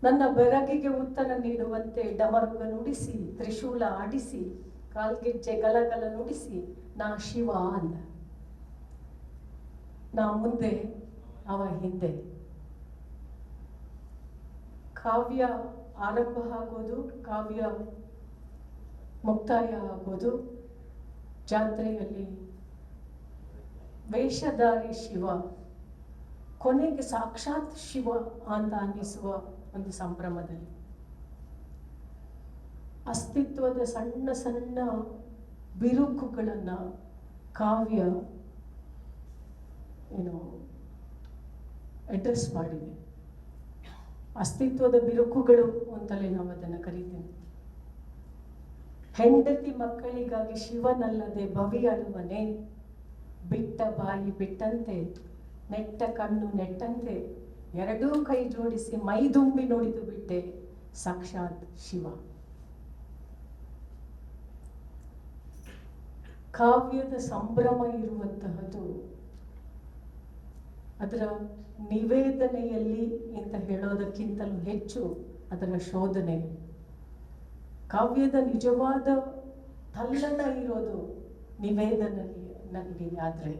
ನನ್ನ ಬೆರಗಿಗೆ ಉತ್ತರ ನೀಡುವಂತೆ ಡಮರುಗ ನುಡಿಸಿ, ತ್ರಿಶೂಲ ಆಡಿಸಿ, ಕಾಲ್ಗೆಜ್ಜೆ ಗಲಗಲ ನುಡಿಸಿ, ನಾ ಶಿವ ಅಂದ. ನಾ ಮುಂದೆ, ಅವ ಹಿಂದೆ. ಕಾವ್ಯ ಆರಂಭ ಆಗೋದು, ಕಾವ್ಯ ಮುಕ್ತಾಯ ಆಗೋದು ಜಾತ್ರೆಯಲ್ಲಿ ವೇಷಧಾರಿ ಶಿವ ಕೊನೆಗೆ ಸಾಕ್ಷಾತ್ ಶಿವ ಅಂತ ಅನ್ನಿಸುವ ಒಂದು ಸಂಭ್ರಮದಲ್ಲಿ ಅಸ್ತಿತ್ವದ ಸಣ್ಣ ಸಣ್ಣ ಬಿರುಕುಗಳನ್ನ ಕಾವ್ಯ ಅಡ್ರೆಸ್ ಮಾಡಿದೆ. ಅಸ್ತಿತ್ವದ ಬಿರುಕುಗಳು ಅಂತಲೇ ನಾವು ಅದನ್ನು ಕರೀತೇವೆ. ಹೆಂಡತಿ ಮಕ್ಕಳಿಗಾಗಿ ಶಿವನಲ್ಲದೆ ಭವಿಯಳುವನೆ, ಬಿಟ್ಟ ಬಾಯಿ ಬಿಟ್ಟಂತೆ, ನೆಟ್ಟ ಕಣ್ಣು ನೆಟ್ಟಂತೆ, ಎರಡೂ ಕೈ ಜೋಡಿಸಿ ಮೈದುಂಬಿ ನುಡಿದು ಬಿಟ್ಟೆ ಸಾಕ್ಷಾತ್ ಶಿವ. ಕಾವ್ಯದ ಸಂಭ್ರಮ ಇರುವಂತಹದ್ದು ಅದರ ನಿವೇದನೆಯಲ್ಲಿ ಅಂತ ಹೇಳೋದಕ್ಕಿಂತಲೂ ಹೆಚ್ಚು ಅದರ ಶೋಧನೆ. ಕಾವ್ಯದ ನಿಜವಾದ ತಲ್ಲಣ ಇರೋದು ನಿವೇದನೆಯಲ್ಲಿ, ಆದರೆ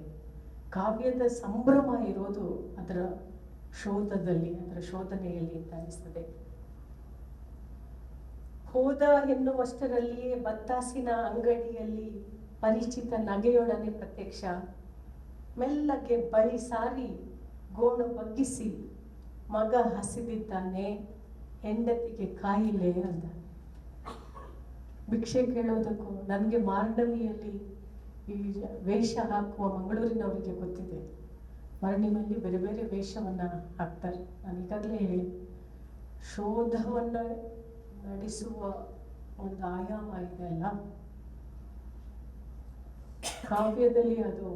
ಕಾವ್ಯದ ಸಂಭ್ರಮ ಇರೋದು ಅದರ ಶೋಧದಲ್ಲಿ ಅಂದರೆ ಶೋಧನೆಯಲ್ಲಿ ಅಂತ ಅನಿಸ್ತದೆ. ಹೋದ ಎನ್ನುವಷ್ಟರಲ್ಲಿಯೇ ಬತ್ತಾಸಿನ ಅಂಗಡಿಯಲ್ಲಿ ಪರಿಚಿತ ನಗೆಯೊಡನೆ ಪ್ರತ್ಯಕ್ಷ. ಮೆಲ್ಲಗೆ ಬಳಿ ಸಾರಿ ಗೋಣು ಬಗ್ಗಿಸಿ ಮಗ ಹಸಿದಿದ್ದಾನೆ, ಹೆಂಡತಿಗೆ ಕಾಯಿಲೆ ಅಂದ. ಭಿಕ್ಷೆ ಕೇಳೋದಕ್ಕೂ ನನಗೆ ಮಾರ್ಣವಿಯಲ್ಲಿ ಈ ವೇಷ ಹಾಕುವ ಮಂಗಳೂರಿನವರಿಗೆ ಗೊತ್ತಿದೆ. ಮಾರ್ಣಿಮೆಯಲ್ಲಿ ಬೇರೆ ಬೇರೆ ವೇಷವನ್ನು ಹಾಕ್ತಾರೆ. ನಾನು ಈಗಾಗಲೇ ಹೇಳಿ, ಶೋಧವನ್ನು ನಡೆಸುವ ಒಂದು ಆಯಾಮ ಇದೆ ಅಲ್ಲ, ಕಾವ್ಯದಲ್ಲಿ ಅದು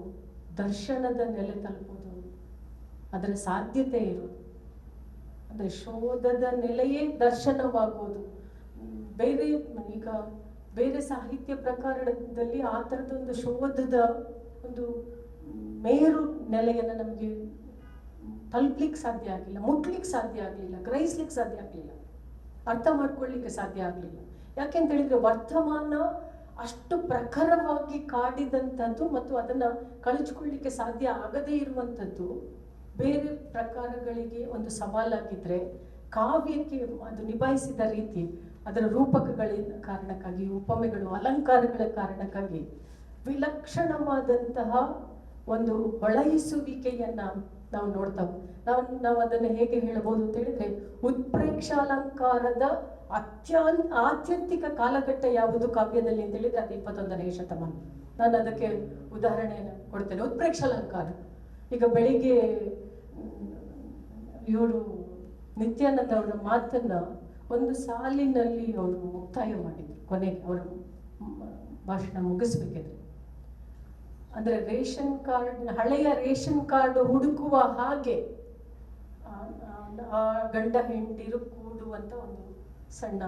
ದರ್ಶನದ ನೆಲೆ ತಲುಪೋದು, ಅದರ ಸಾಧ್ಯತೆ ಇರೋದು. ಅಂದರೆ ಶೋಧದ ನೆಲೆಯೇ ದರ್ಶನವಾಗೋದು. ಬೇರೆ ಈಗ ಬೇರೆ ಸಾಹಿತ್ಯ ಪ್ರಕಾರದಲ್ಲಿ ಆ ಥರದೊಂದು ಶೋಧದ ಒಂದು ಮೇರು ನೆಲೆಯನ್ನು ನಮಗೆ ತಲುಪಲಿಕ್ಕೆ ಸಾಧ್ಯ ಆಗಲಿಲ್ಲ, ಮುಟ್ಲಿಕ್ಕೆ ಸಾಧ್ಯ ಆಗಲಿಲ್ಲ, ಗ್ರಹಿಸ್ಲಿಕ್ಕೆ ಸಾಧ್ಯ ಆಗಲಿಲ್ಲ, ಅರ್ಥ ಮಾಡ್ಕೊಳ್ಳಿಕ್ಕೆ ಸಾಧ್ಯ ಆಗಲಿಲ್ಲ. ಯಾಕೆಂತ ಹೇಳಿದ್ರೆ ವರ್ತಮಾನ ಅಷ್ಟು ಪ್ರಖರವಾಗಿ ಕಾಡಿದಂಥದ್ದು ಮತ್ತು ಅದನ್ನು ಕಳಚಿಕೊಳ್ಳಿಕ್ಕೆ ಸಾಧ್ಯ ಆಗದೇ ಇರುವಂಥದ್ದು ಬೇರೆ ಪ್ರಕಾರಗಳಿಗೆ ಒಂದು ಸವಾಲಾಗಿದ್ದರೆ, ಕಾವ್ಯಕ್ಕೆ ಅದು ನಿಭಾಯಿಸಿದ ರೀತಿ, ಅದರ ರೂಪಕಗಳ ಕಾರಣಕ್ಕಾಗಿ, ಉಪಮೆಗಳು, ಅಲಂಕಾರಗಳ ಕಾರಣಕ್ಕಾಗಿ ವಿಲಕ್ಷಣವಾದಂತಹ ಒಂದು ಹೊಳಹಿಸುವಿಕೆಯನ್ನ ನಾವು ನೋಡ್ತಾವೆ. ನಾವು ಅದನ್ನು ಹೇಗೆ ಹೇಳಬಹುದು ಅಂತ ಹೇಳಿದ್ರೆ, ಉತ್ಪ್ರೇಕ್ಷಾಲಂಕಾರದ ಆತ್ಯಂತಿಕ ಕಾಲಘಟ್ಟ ಯಾವುದು ಕಾವ್ಯದಲ್ಲಿ ಅಂತ ಹೇಳಿದ್ರೆ ಅದು 21ನೇ ಶತಮಾನ. ನಾನು ಅದಕ್ಕೆ ಉದಾಹರಣೆಯನ್ನು ಕೊಡ್ತೇನೆ. ಉತ್ಪ್ರೇಕ್ಷಾಲಂಕಾರ, ಈಗ ಬೆಳಿಗ್ಗೆ ಇವರು ನಿತ್ಯಾನಂದ ಅವರ ಮಾತನ್ನ ಒಂದು ಸಾಲಿನಲ್ಲಿ ಅವರು ಮುಕ್ತಾಯ ಮಾಡಿದ್ರು. ಕೊನೆಗೆ ಅವರು ಭಾಷಣ ಮುಗಿಸ್ಬೇಕಿದ್ರೆ, ಅಂದ್ರೆ ರೇಷನ್ ಕಾರ್ಡ್, ಹಳೆಯ ರೇಷನ್ ಕಾರ್ಡ್ ಹುಡುಕುವ ಹಾಗೆ ಆ ಗಂಡ ಹೆಂಡಿರು ಕೂಡುವಂತ ಒಂದು ಸಣ್ಣ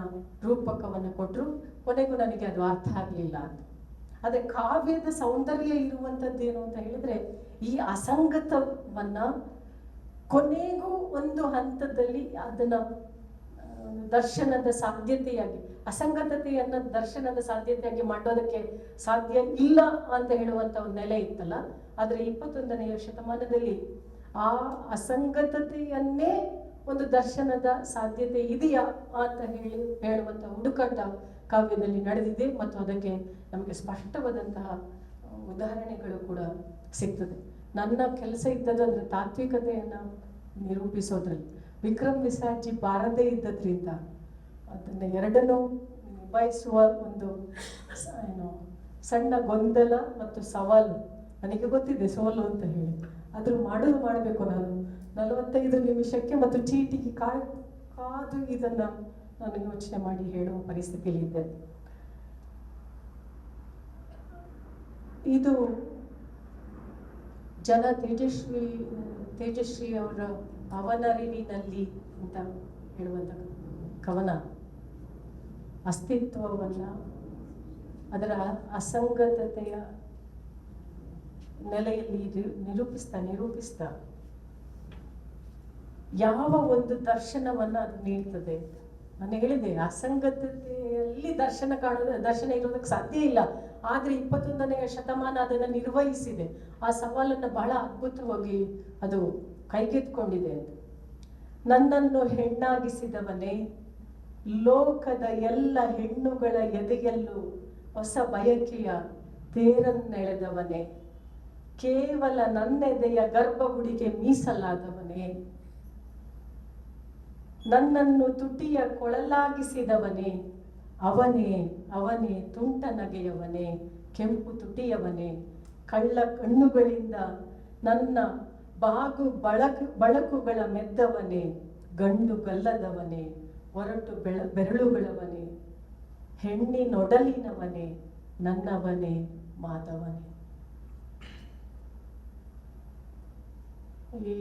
ರೂಪಕವನ್ನು ಕೊಟ್ಟರು. ಕೊನೆಗೂ ನನಗೆ ಅದು ಅರ್ಥ ಆಗಲಿಲ್ಲ ಅಂತ. ಆದ್ರೆ ಕಾವ್ಯದ ಸೌಂದರ್ಯ ಇರುವಂತದ್ದೇನು ಅಂತ ಹೇಳಿದ್ರೆ, ಈ ಅಸಂಗತವನ್ನ ಕೊನೆಗೂ ಒಂದು ಹಂತದಲ್ಲಿ ಅದನ್ನ ದರ್ಶನದ ಸಾಧ್ಯತೆಯಾಗಿ, ಅಸಂಗತತೆಯನ್ನ ದರ್ಶನದ ಸಾಧ್ಯತೆಯಾಗಿ ಮಾಡೋದಕ್ಕೆ ಸಾಧ್ಯ ಇಲ್ಲ ಅಂತ ಹೇಳುವಂತ ಒಂದು ನೆಲೆ ಇತ್ತಲ್ಲ. ಆದ್ರೆ 21ನೇ ಶತಮಾನದಲ್ಲಿ ಆ ಅಸಂಗತತೆಯನ್ನೇ ಒಂದು ದರ್ಶನದ ಸಾಧ್ಯತೆ ಇದೆಯಾ ಅಂತ ಹೇಳುವಂತ ಹುಡುಕಾಟ ಕಾವ್ಯದಲ್ಲಿ ನಡೆದಿದೆ. ಮತ್ತು ಅದಕ್ಕೆ ನಮಗೆ ಸ್ಪಷ್ಟವಾದಂತಹ ಉದಾಹರಣೆಗಳು ಕೂಡ ಸಿಗ್ತದೆ. ನನ್ನ ಕೆಲಸ ಇದ್ದದ್ದು ಅಂದ್ರೆ ತಾತ್ವಿಕತೆಯನ್ನ ನಿರೂಪಿಸೋದ್ರಲ್ಲಿ. ವಿಕ್ರಮ್ ವಿಸಾರ್ಜಿ ಬಾರದೇ ಇದ್ದದ್ರಿಂದ ಅದನ್ನ ಎರಡನ್ನೂ ನಿಭಾಯಿಸುವ ಒಂದು ಸಣ್ಣ ಗೊಂದಲ ಮತ್ತು ಸವಾಲು ನನಗೆ ಗೊತ್ತಿದೆ, ಸೋಲು ಅಂತ ಹೇಳಿ. ಆದ್ರೂ ಮಾಡಬೇಕು ನಾನು 45 ನಿಮಿಷಕ್ಕೆ ಮತ್ತು ಚೀಟಿಗೆ ಕಾದು ಇದನ್ನ ನಾನು ಯೋಚನೆ ಮಾಡಿ ಹೇಳುವ ಪರಿಸ್ಥಿತಿಯಲ್ಲಿ ಇದ್ದೆ. ಇದು ಜನ ತೇಜಸ್ವಿ ಅವರ ಅವನರಿವಿನಲ್ಲಿ ಅಂತ ಹೇಳುವಂತ ಕವನ ಅಸ್ತಿತ್ವವನ್ನ, ಅದರ ಅಸಂಗತತೆಯ ನೆಲೆಯಲ್ಲಿ ನಿರೂಪಿಸ್ತಾ ಯಾವ ಒಂದು ದರ್ಶನವನ್ನ ಅದು ನೀಡ್ತದೆ. ನಾನು ಹೇಳಿದೆ, ಅಸಂಗತತೆಯಲ್ಲಿ ದರ್ಶನ ಇರೋದಕ್ಕೆ ಸಾಧ್ಯ ಇಲ್ಲ. ಆದ್ರೆ 21ನೇ ಶತಮಾನ ಅದನ್ನ ನಿರ್ವಹಿಸಿದೆ. ಆ ಸವಾಲನ್ನ ಬಹಳ ಅದ್ಭುತವಾಗಿ ಅದು ಕೈಗೆತ್ಕೊಂಡಿದೆ ಅಂತ. ನನ್ನನ್ನು ಹೆಣ್ಣಾಗಿಸಿದವನೇ, ಲೋಕದ ಎಲ್ಲ ಹೆಣ್ಣುಗಳ ಎದೆಯಲ್ಲೂ ಹೊಸ ಬಯಕೆಯ ತೇರನ್ನೆಳೆದವನೇ, ಕೇವಲ ನನ್ನೆದೆಯ ಗರ್ಭಗುಡಿಗೆ ಮೀಸಲಾದವನೇ, ನನ್ನನ್ನು ತುಟಿಯ ಕೊಳಲಾಗಿಸಿದವನೇ, ಅವನೇ ತುಂಟ ನಗೆಯವನೇ, ಕೆಂಪು ತುಟಿಯವನೇ, ಕಳ್ಳ ಕಣ್ಣುಗಳಿಂದ ನನ್ನ ಬಾಗು ಬಳಕುಗಳ ಮೆದ್ದವನೇ, ಗಂಡು ಗಲ್ಲದವನೇ, ಒರಟು ಬೆರಳುಗಳವನೇ, ಹೆಣ್ಣಿನೊಡಲಿನವನೇ, ನನ್ನವನೇ ಮಾಧವನೇ. ಈ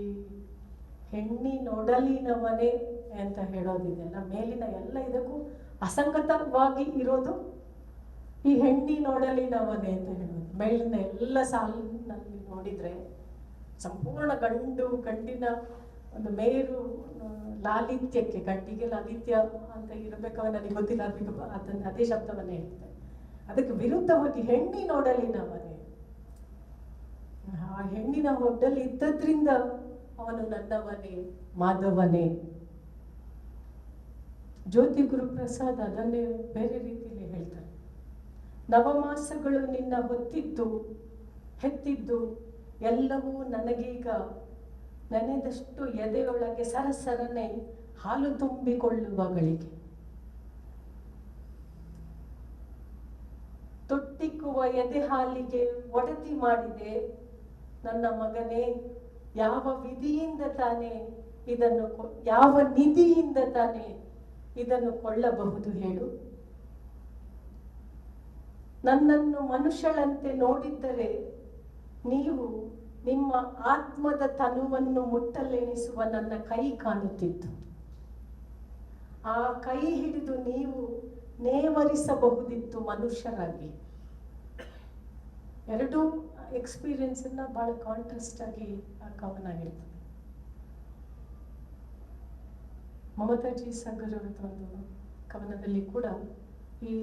ಹೆಣ್ಣಿನೊಡಲಿನವನೇ ಅಂತ ಹೇಳೋದಿದೆಯಲ್ಲ, ಮೇಲಿನ ಎಲ್ಲ ಇದಕ್ಕೂ ಅಸಂಗತವಾಗಿ ಇರೋದು ಈ ಹೆಣ್ಣಿನೊಡಲಿನವನೇ ಅಂತ ಹೇಳೋದು. ಮೇಲಿನ ಎಲ್ಲ ಸಾಲಿನಲ್ಲಿ ನೋಡಿದ್ರೆ ಸಂಪೂರ್ಣ ಗಂಡಿನ ಒಂದು ಮೇರು ಲಾಲಿತ್ಯಕ್ಕೆ, ಗಂಡಿಗೆ ಲಾಲಿತ್ಯ ಅಂತ ಇರಬೇಕವ ನನಗೆ ಗೊತ್ತಿಲ್ಲ, ಅದನ್ನ ಅದೇ ಶಬ್ದವನ್ನೇ ಹೇಳ್ತಾರೆ. ಅದಕ್ಕೆ ವಿರುದ್ಧವಾಗಿ ಹೆಣ್ಣಿನೊಡಲಿನವನೇ, ಆ ಹೆಣ್ಣಿನ ಒಡ್ಡಲ್ಲಿ ಇದ್ದದ್ರಿಂದ ಅವನು ನನ್ನವನೇ ಮಾಧವನೇ. ಜ್ಯೋತಿ ಗುರುಪ್ರಸಾದ್ ಅದನ್ನೇ ಬೇರೆ ರೀತಿಯಲ್ಲಿ ಹೇಳ್ತಾರೆ. ನವಮಾಸಗಳು ನಿನ್ನ ಹೊತ್ತಿದ್ದು ಹೆತ್ತಿದ್ದು ಎಲ್ಲವೂ ನನಗೀಗ ನೆನೆದಷ್ಟು ಎದೆಯೊಳಗೆ ಸರಸರನೆ ಹಾಲು ತುಂಬಿಕೊಳ್ಳುವಗಳಿಗೆ. ತೊಟ್ಟಿಕ್ಕುವ ಎದೆ ಹಾಲಿಗೆ ಒಡತಿ ಮಾಡಿದೆ ನನ್ನ ಮಗನೇ. ಯಾವ ವಿಧಿಯಿಂದ ತಾನೇ ಯಾವ ನಿಧಿಯಿಂದ ತಾನೇ ಇದನ್ನು ಕೊಳ್ಳಬಹುದು ಹೇಳು. ನನ್ನನ್ನು ಮನುಷ್ಯಳಂತೆ ನೋಡಿದ್ದರೆ ನೀವು ನಿಮ್ಮ ಆತ್ಮದ ತನುವನ್ನು ಮುಟ್ಟಲೆಣಿಸುವ ನನ್ನ ಕೈ ಕಾಣುತ್ತಿತ್ತು. ಆ ಕೈ ಹಿಡಿದು ನೀವು ನೇವರಿಸಬಹುದಿತ್ತು ಮನುಷ್ಯರಾಗಿ. ಎರಡೂ ಎಕ್ಸ್ಪೀರಿಯನ್ಸ್ ಬಹಳ ಕಾಂಟ್ರಾಸ್ಟ್ ಆಗಿ ಆ ಕವನ ಹೇಳ್ತದೆ. ಮಮತಾಜಿ ಸಂಗರ್ ಒಂದು ಕವನದಲ್ಲಿ ಕೂಡ ಈ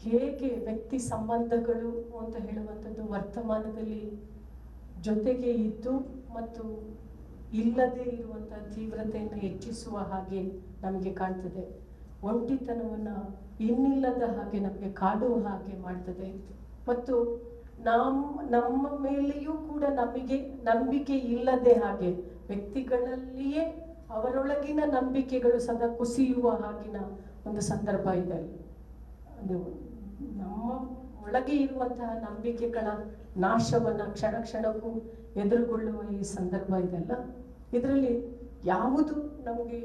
ಹೇಗೆ ವ್ಯಕ್ತಿ ಸಂಬಂಧಗಳು ಅಂತ ಹೇಳುವಂಥದ್ದು ವರ್ತಮಾನದಲ್ಲಿ ಜೊತೆಗೆ ಇದ್ದು ಮತ್ತು ಇಲ್ಲದೆ ಇರುವಂತಹ ತೀವ್ರತೆಯನ್ನು ಹೆಚ್ಚಿಸುವ ಹಾಗೆ ನಮಗೆ ಕಾಣ್ತದೆ. ಒಂಟಿತನವನ್ನು ಇನ್ನಿಲ್ಲದ ಹಾಗೆ ನಮಗೆ ಕಾಡುವ ಹಾಗೆ ಮಾಡ್ತದೆ. ಮತ್ತು ನಮ್ಮ ಮೇಲೆಯೂ ಕೂಡ ನಂಬಿಕೆ ಇಲ್ಲದೆ ಹಾಗೆ ವ್ಯಕ್ತಿಗಳಲ್ಲಿಯೇ ಅವರೊಳಗಿನ ನಂಬಿಕೆಗಳು ಸದಾ ಕುಸಿಯುವ ಹಾಗಿನ ಒಂದು ಸಂದರ್ಭ ಇದೆ. ಅದು ನಮ್ಮ ಒಳಗೆ ಇರುವಂತಹ ನಂಬಿಕೆಗಳ ನಾಶವನ್ನು ಕ್ಷಣ ಕ್ಷಣಕ್ಕೂ ಎದುರುಗೊಳ್ಳುವ ಈ ಸಂದರ್ಭ ಇದೆಲ್ಲ. ಇದರಲ್ಲಿ ಯಾವುದು ನಮಗೆ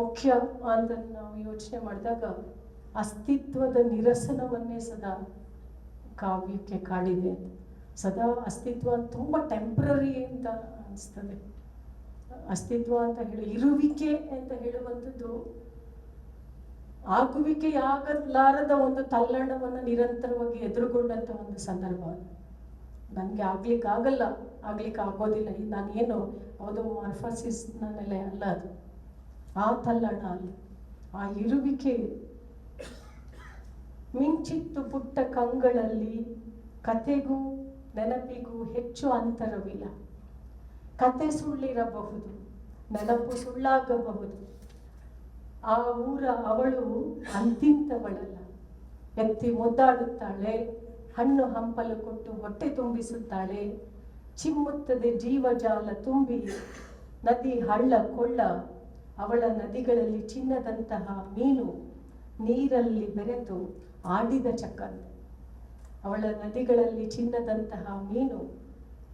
ಮುಖ್ಯ ಅಂತ ನಾವು ಯೋಚನೆ ಮಾಡಿದಾಗ ಅಸ್ತಿತ್ವದ ನಿರಸನವನ್ನೇ ಸದಾ ಕಾವ್ಯಕ್ಕೆ ಕಾಡಿದೆ. ಸದಾ ಅಸ್ತಿತ್ವ ತುಂಬ ಟೆಂಪ್ರರಿ ಅಂತ ಅನಿಸ್ತದೆ. ಅಸ್ತಿತ್ವ ಅಂತ ಇರುವಿಕೆ ಅಂತ ಹೇಳುವಂಥದ್ದು ಆಗುವಿಕೆಯಾಗಲಾರದ ಒಂದು ತಲ್ಲಣವನ್ನು ನಿರಂತರವಾಗಿ ಎದುರುಗೊಂಡಂಥ ಒಂದು ಸಂದರ್ಭ. ನನಗೆ ಆಗ್ಲಿಕ್ಕೆ ಆಗೋದಿಲ್ಲ, ನಾನೇನು ಯಾವುದೋ ಮಾರ್ಫಾಸಿಸ್ ನೆಲೆ ಅಲ್ಲ, ಅದು ಆ ತಲ್ಲಣ ಅಲ್ಲ, ಆ ಇರುವಿಕೆ. ಮಿಂಚಿತ್ತು ಪುಟ್ಟ ಕಂಗಳಲ್ಲಿ ಕತೆಗೂ ನೆನಪಿಗೂ ಹೆಚ್ಚು ಅಂತರವಿಲ್ಲ. ಕತೆ ಸುಳ್ಳಿರಬಹುದು, ನೆನಪು ಸುಳ್ಳಾಗಬಹುದು. ಆ ಊರ ಅವಳು ಅಂತಿಂತವಳಲ್ಲ. ಎತ್ತಿ ಮುದ್ದಾಡುತ್ತಾಳೆ, ಹಣ್ಣು ಹಂಪಲು ಕೊಟ್ಟು ಹೊಟ್ಟೆ ತುಂಬಿಸುತ್ತಾಳೆ. ಚಿಮ್ಮುತ್ತದೆ ಜೀವಜಾಲ ತುಂಬಿ ನದಿ ಹಳ್ಳ ಕೊಳ್ಳ. ಅವಳ ನದಿಗಳಲ್ಲಿ ಚಿನ್ನದಂತಹ ಮೀನು ನೀರಲ್ಲಿ ಬೆರೆತು ಆಡಿದ ಚಕ್ಕಂದ. ಅವಳ ನದಿಗಳಲ್ಲಿ ಚಿನ್ನದಂತಹ ಮೀನು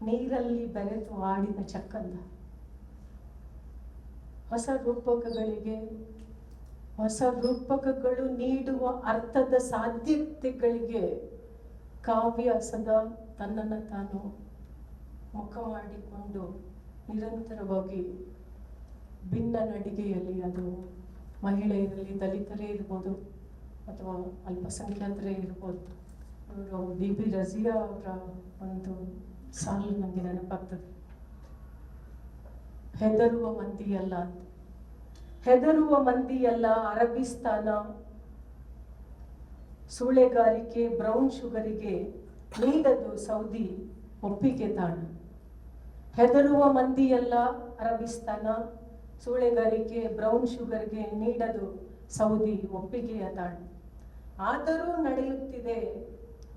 ನೀರಲ್ಲಿ ಬೆರೆತು ಆಡಿದ ಚಕ್ಕಂದ. ಹೊಸ ರೂಪಕಗಳು ನೀಡುವ ಅರ್ಥದ ಸಾಧ್ಯತೆಗಳಿಗೆ ಕಾವ್ಯ ಸದಾ ತನ್ನನ್ನು ತಾನು ಮುಖ ಮಾಡಿಕೊಂಡು ನಿರಂತರವಾಗಿ ಭಿನ್ನ ನಡಿಗೆಯಲ್ಲಿ, ಅದು ಮಹಿಳೆಯರಲ್ಲಿ ದಲಿತರೇ ಇರ್ಬೋದು ಅಥವಾ ಅಲ್ಪಸಂಖ್ಯಾತರೇ ಇರ್ಬೋದು. ಅವರು DB ರಜಿಯಾ ಅವರ ಒಂದು ಸಾಲು ನನಗೆ ನೆನಪಾಗ್ತದೆ. ಹೆದರುವ ಮಂದಿಯಲ್ಲ ಅಂತ. ಹೆದರುವ ಮಂದಿಯಲ್ಲ ಅರಬಿಸ್ತಾನ, ಸೂಳೆಗಾರಿಕೆ ಬ್ರೌನ್ ಶುಗರಿಗೆ ನೀಡದು ಸೌದಿ ಒಪ್ಪಿಗೆ ತಾಣ. ಹೆದರುವ ಮಂದಿಯಲ್ಲ ಅರಬಿಸ್ತಾನ, ಸೂಳೆಗಾರಿಕೆ ಬ್ರೌನ್ ಶುಗರ್ಗೆ ನೀಡದು ಸೌದಿ ಒಪ್ಪಿಗೆಯ ತಾಣ. ಆದರೂ ನಡೆಯುತ್ತಿದೆ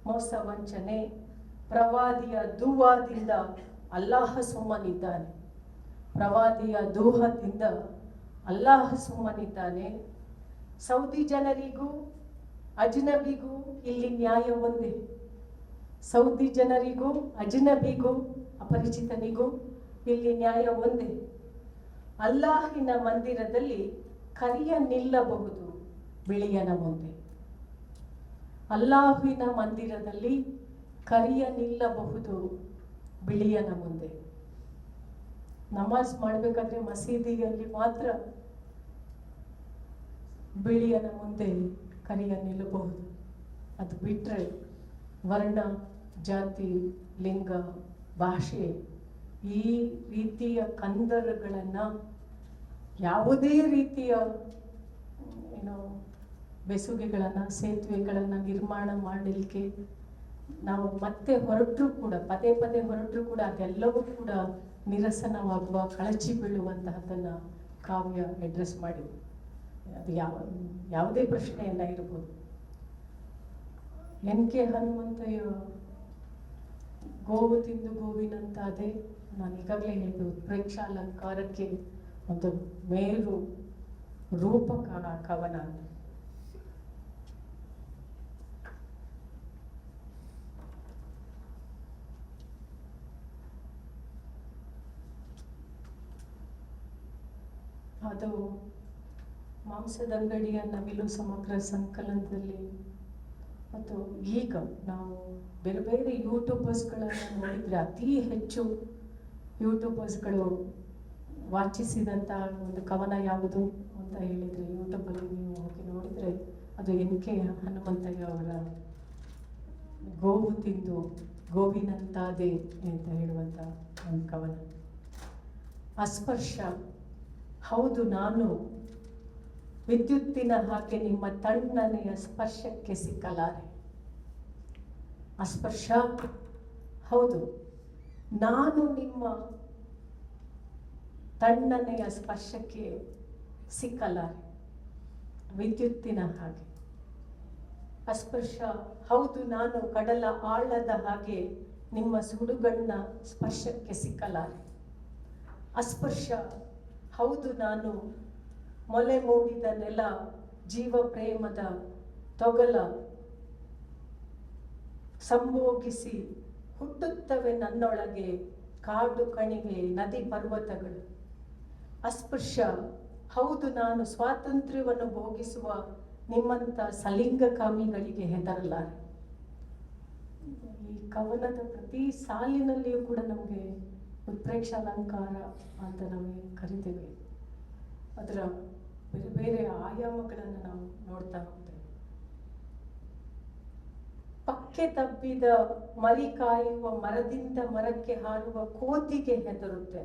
ಮೋಸ ವಂಚನೆ. ಪ್ರವಾದಿಯ ದೂವಾದಿಂದ ಅಲ್ಲಾಹ ಸುಮ್ಮನಿದ್ದಾನೆ. ಪ್ರವಾದಿಯ ದೂಹದಿಂದ ಅಲ್ಲಾಹ ಸುಮ್ಮನಿದ್ದಾನೆ. ಸೌದಿ ಜನರಿಗೂ ಅಜ್ನಬಿಗೂ ಇಲ್ಲಿ ನ್ಯಾಯ ಒಂದೇ. ಸೌದಿ ಜನರಿಗೂ ಅಜ್ನಬಿಗೂ ಅಪರಿಚಿತನಿಗೂ ಇಲ್ಲಿ ನ್ಯಾಯ ಒಂದೇ. ಅಲ್ಲಾಹಿನ ಮಂದಿರದಲ್ಲಿ ಕರಿಯ ನಿಲ್ಲಬಹುದು ಬಿಳಿಯನ ಮುಂದೆ. ಅಲ್ಲಾಹಿನ ಮಂದಿರದಲ್ಲಿ ಕರಿಯ ನಿಲ್ಲಬಹುದು ಬಿಳಿಯನ ಮುಂದೆ. ನಮಾಜ್ ಮಾಡಬೇಕಾದ್ರೆ ಮಸೀದಿಯಲ್ಲಿ ಮಾತ್ರ ಬಿಳಿಯನ ಮುಂದೆ ಕರಿಯ ನಿಲ್ಲಬಹುದು. ಅದು ಬಿಟ್ಟರೆ ವರ್ಣ, ಜಾತಿ, ಲಿಂಗ, ಭಾಷೆ ಈ ರೀತಿಯ ಕಂದರಗಳನ್ನು, ಯಾವುದೇ ರೀತಿಯ ಬೆಸುಗೆಗಳನ್ನು, ಸೇತುವೆಗಳನ್ನು ನಿರ್ಮಾಣ ಮಾಡಲಿಕ್ಕೆ ನಾವು ಮತ್ತೆ ಹೊರಟರೂ ಕೂಡ, ಪದೇ ಪದೇ ಹೊರಟರೂ ಕೂಡ ಅದೆಲ್ಲವೂ ಕೂಡ ನಿರಸನವಾಗುವ, ಕಳಚಿ ಬೀಳುವಂತಹದ್ದನ್ನು ಕಾವ್ಯ ಅಡ್ರೆಸ್ ಮಾಡಿ, ಅದು ಯಾವುದೇ ಪ್ರಶ್ನೆಯನ್ನ ಇರ್ಬೋದು. NK ಹನುಮಂತಯ್ಯ ಗೋವು ತಿಂದು ಗೋವಿನಂತಾದೆ, ನಾನು ಈಗಾಗಲೇ ಹೇಳಿದ್ದು, ಉತ್ಪ್ರೇಕ್ಷಾ ಅಲಂಕಾರಕ್ಕೆ ಒಂದು ಮೇರು ರೂಪಕ ಕವನ. ಅದು ಮಾಂಸದಂಗಡಿಯ ನವಿಲು ಸಮಗ್ರ ಸಂಕಲನದಲ್ಲಿ, ಮತ್ತು ಈಗ ನಾವು ಬೇರೆ ಬೇರೆ ಯೂಟ್ಯೂಬರ್ಸ್ಗಳನ್ನು ನೋಡಿದರೆ ಅತಿ ಹೆಚ್ಚು ಯೂಟ್ಯೂಬರ್ಸ್ಗಳು ವಾಚಿಸಿದಂಥ ಒಂದು ಕವನ ಯಾವುದು ಅಂತ ಹೇಳಿದರೆ, ಯೂಟ್ಯೂಬಲ್ಲಿ ನೀವು ಹೋಗಿ ನೋಡಿದರೆ ಅದು NK ಹನುಮಂತಯ್ಯ ಅವರ ಗೋವು ತಿಂದು ಗೋವಿನಂತಾದೆ ಅಂತ ಹೇಳುವಂಥ ಒಂದು ಕವನ. ಅಸ್ಪರ್ಶ, ಹೌದು ನಾನು ವಿದ್ಯುತ್ತಿನ ಹಾಗೆ ನಿಮ್ಮ ತಣ್ಣನೆಯ ಸ್ಪರ್ಶಕ್ಕೆ ಸಿಕ್ಕಲಾರೆ. ಅಸ್ಪರ್ಶ, ಹೌದು ನಾನು ನಿಮ್ಮ ತಣ್ಣನೆಯ ಸ್ಪರ್ಶಕ್ಕೆ ಸಿಕ್ಕಲಾರೆ, ವಿದ್ಯುತ್ತಿನ ಹಾಗೆ. ಅಸ್ಪರ್ಶ, ಹೌದು ನಾನು ಕಡಲ ಆಳದ ಹಾಗೆ ನಿಮ್ಮ ಸುಡುಗಣ್ಣ ಸ್ಪರ್ಶಕ್ಕೆ ಸಿಕ್ಕಲಾರೆ. ಅಸ್ಪರ್ಶ, ಹೌದು ನಾನು ಮೊಲೆ ಮೂಡಿದ ನೆಲ ಜೀವ ಪ್ರೇಮದ ತೊಗಲ ಸಂಭೋಗಿಸಿ ಹುಟ್ಟುತ್ತವೆ ನನ್ನೊಳಗೆ ಕಾಡು ಕಣಿವೆ ನದಿ ಪರ್ವತಗಳು. ಅಸ್ಪೃಶ್ಯ, ಹೌದು ನಾನು ಸ್ವಾತಂತ್ರ್ಯವನ್ನು ಭೋಗಿಸುವ ನಿಮ್ಮಂಥ ಸಲಿಂಗಕಾಮಿಗಳಿಗೆ ಹೆದರಲಾರೆ. ಈ ಕವನದ ಪ್ರತಿ ಸಾಲಿನಲ್ಲಿಯೂ ಕೂಡ ನಮಗೆ ಉತ್ಪ್ರೇಕ್ಷಾ ಅಲಂಕಾರ ಅಂತ ನಾವು ಕರಿತೇವೆ, ಅದರ ಬೇರೆ ಬೇರೆ ಆಯಾಮಗಳನ್ನು ನಾವು ನೋಡ್ತಾ ಹೋಗ್ತೇವೆ. ಪಕ್ಕೆ ತಬ್ಬಿದ ಮರಿ ಕಾಯುವ ಮರದಿಂದ ಮರಕ್ಕೆ ಹಾರುವ ಕೋತಿಗೆ ಹೆದರುತ್ತೆ.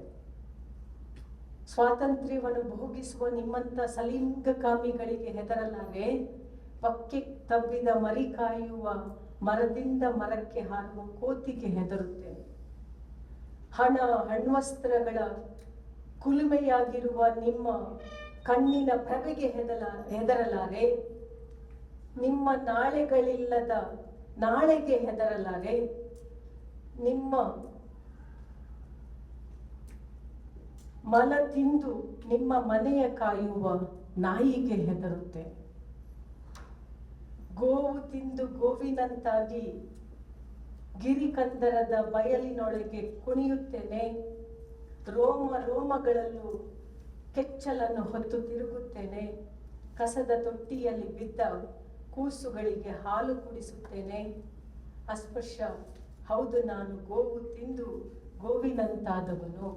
ಸ್ವಾತಂತ್ರ್ಯವನ್ನು ಭೋಗಿಸುವ ನಿಮ್ಮಂಥ ಸಲಿಂಗಕಾಮಿಗಳಿಗೆ ಹೆದರಲಾರೆ, ಪಕ್ಕೆ ತಬ್ಬಿದ ಮರಿ ಕಾಯುವ ಮರದಿಂದ ಮರಕ್ಕೆ ಹಾರುವ ಕೋತಿಗೆ ಹೆದರುತ್ತೆ. ಹಣ ಹಣ್ವಸ್ತ್ರಗಳ ಕುಲುಮೆಯಾಗಿರುವ ನಿಮ್ಮ ಕಣ್ಣಿನ ಪ್ರಭೆಗೆ ಹೆದರಲಾರೆ, ನಿಮ್ಮ ನಾಳೆಗಳಿಲ್ಲದ ನಾಳೆಗೆ ಹೆದರಲಾರೆ, ನಿಮ್ಮ ಮಲ ತಿಂದು ನಿಮ್ಮ ಮನೆಯ ಕಾಯುವ ನಾಯಿಗೆ ಹೆದರುತ್ತೆ. ಗೋವು ತಿಂದು ಗೋವಿನಂತಾಗಿ ಗಿರಿಕಂದರದ ಬಯಲಿನೊಳಗೆ ಕುಣಿಯುತ್ತೇನೆ, ರೋಮ ರೋಮಗಳಲ್ಲೂ ಕೆಚ್ಚಲನ್ನು ಹೊತ್ತು ತಿರುಗುತ್ತೇನೆ, ಕಸದ ತೊಟ್ಟಿಯಲ್ಲಿ ಬಿದ್ದ ಕೂಸುಗಳಿಗೆ ಹಾಲು ಕುಡಿಸುತ್ತೇನೆ. ಅಸ್ಪೃಶ್ಯ, ಹೌದು ನಾನು ಗೋವು ತಿಂದು ಗೋವಿನಂತಾದವನು,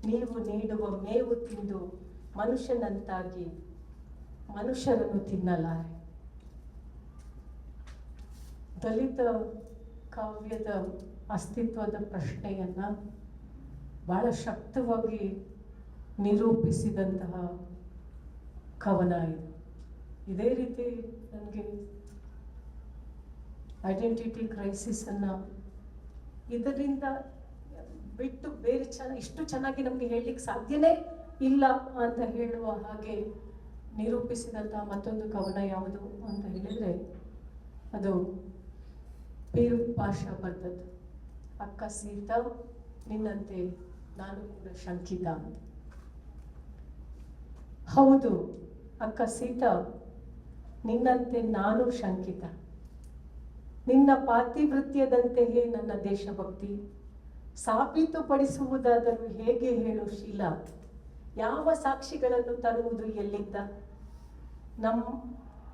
ನೀವು ನೀಡುವ ಮೇವು ತಿಂದು ಮನುಷ್ಯನಂತಾಗಿ ಮನುಷ್ಯರನ್ನು ತಿನ್ನಲಾರೆ. ದಲಿತ ಕಾವ್ಯದ ಅಸ್ತಿತ್ವದ ಪ್ರಶ್ನೆಯನ್ನ ಬಹಳ ಶಕ್ತವಾಗಿ ನಿರೂಪಿಸಿದಂತಹ ಕವನ ಇದು. ಇದೇ ರೀತಿ ನನಗೆ ಐಡೆಂಟಿಟಿ ಕ್ರೈಸಿಸ್ ಅನ್ನ ಇದರಿಂದ ಬಿಟ್ಟು ಬೇರೆ ಇಷ್ಟು ಚೆನ್ನಾಗಿ ನಮಗೆ ಹೇಳಲಿಕ್ಕೆ ಸಾಧ್ಯನೇ ಇಲ್ಲ ಅಂತ ಹೇಳುವ ಹಾಗೆ ನಿರೂಪಿಸಿದಂತಹ ಮತ್ತೊಂದು ಕವನ ಯಾವುದು ಅಂತ ಹೇಳಿದ್ರೆ ಅದು ಪೀರು ಪಾಷಾ ಬರೆದದ್ದು, ಅಕ್ಕ ಸೀತಾ ನಿನ್ನಂತೆ ನಾನು ಕೂಡ ಶಂಕಿತ ಅಂತ. ಹೌದು ಅಕ್ಕ ಸೀತಾ, ನಿನ್ನಂತೆ ನಾನು ಶಂಕಿತ. ನಿನ್ನ ಪಾತಿವೃತ್ಯದಂತೆಯೇ ನನ್ನ ದೇಶಭಕ್ತಿ ಸಾಬೀತುಪಡಿಸುವುದಾದರೂ ಹೇಗೆ ಹೇಳು ಶೀಲಾ? ಯಾವ ಸಾಕ್ಷಿಗಳನ್ನು ತರುವುದು ಎಲ್ಲಿಂದ?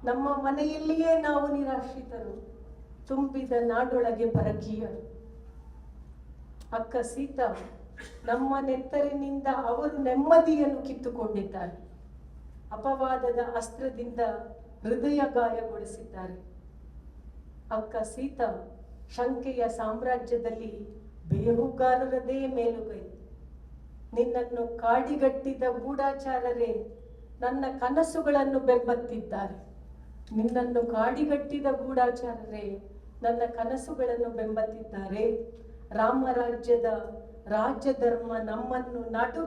ನಮ್ಮ ಮನೆಯಲ್ಲಿಯೇ ನಾವು ನಿರಾಶ್ರಿತರು, ತುಂಬಿದ ನಾಡೊಳಗೆ ಪರಕೀಯರು. ಅಕ್ಕ ಸೀತಾ, ನಮ್ಮ ನೆತ್ತರಿನಿಂದ ಅವರು ನೆಮ್ಮದಿಯನ್ನು ಕಿತ್ತುಕೊಂಡಿದ್ದಾರೆ, ಅಪವಾದದ ಅಸ್ತ್ರದಿಂದ ಹೃದಯ ಗಾಯಗೊಳಿಸಿದ್ದಾರೆ. ಅಕ್ಕ ಸೀತಾ, ಶಂಕೆಯ ಸಾಮ್ರಾಜ್ಯದಲ್ಲಿ ಬೇಹುಗಾರರದೇ ಮೇಲುಗೈ. ನಿನ್ನನ್ನು ಕಾಡಿಗಟ್ಟಿದ ಗೂಢಾಚಾರರೇ ನನ್ನ ಕನಸುಗಳನ್ನು ಬೆಂಬತ್ತಿದ್ದಾರೆ. ನಿನ್ನನ್ನು ಕಾಡಿಗಟ್ಟಿದ ಗೂಢಾಚಾರರೇ ನನ್ನ ಕನಸುಗಳನ್ನು ಬೆಂಬತ್ತಿದ್ದಾರೆ. ರಾಮರಾಜ್ಯದ ರಾಜ್ಯ ಧರ್ಮ ನಮ್ಮನ್ನು ನಡು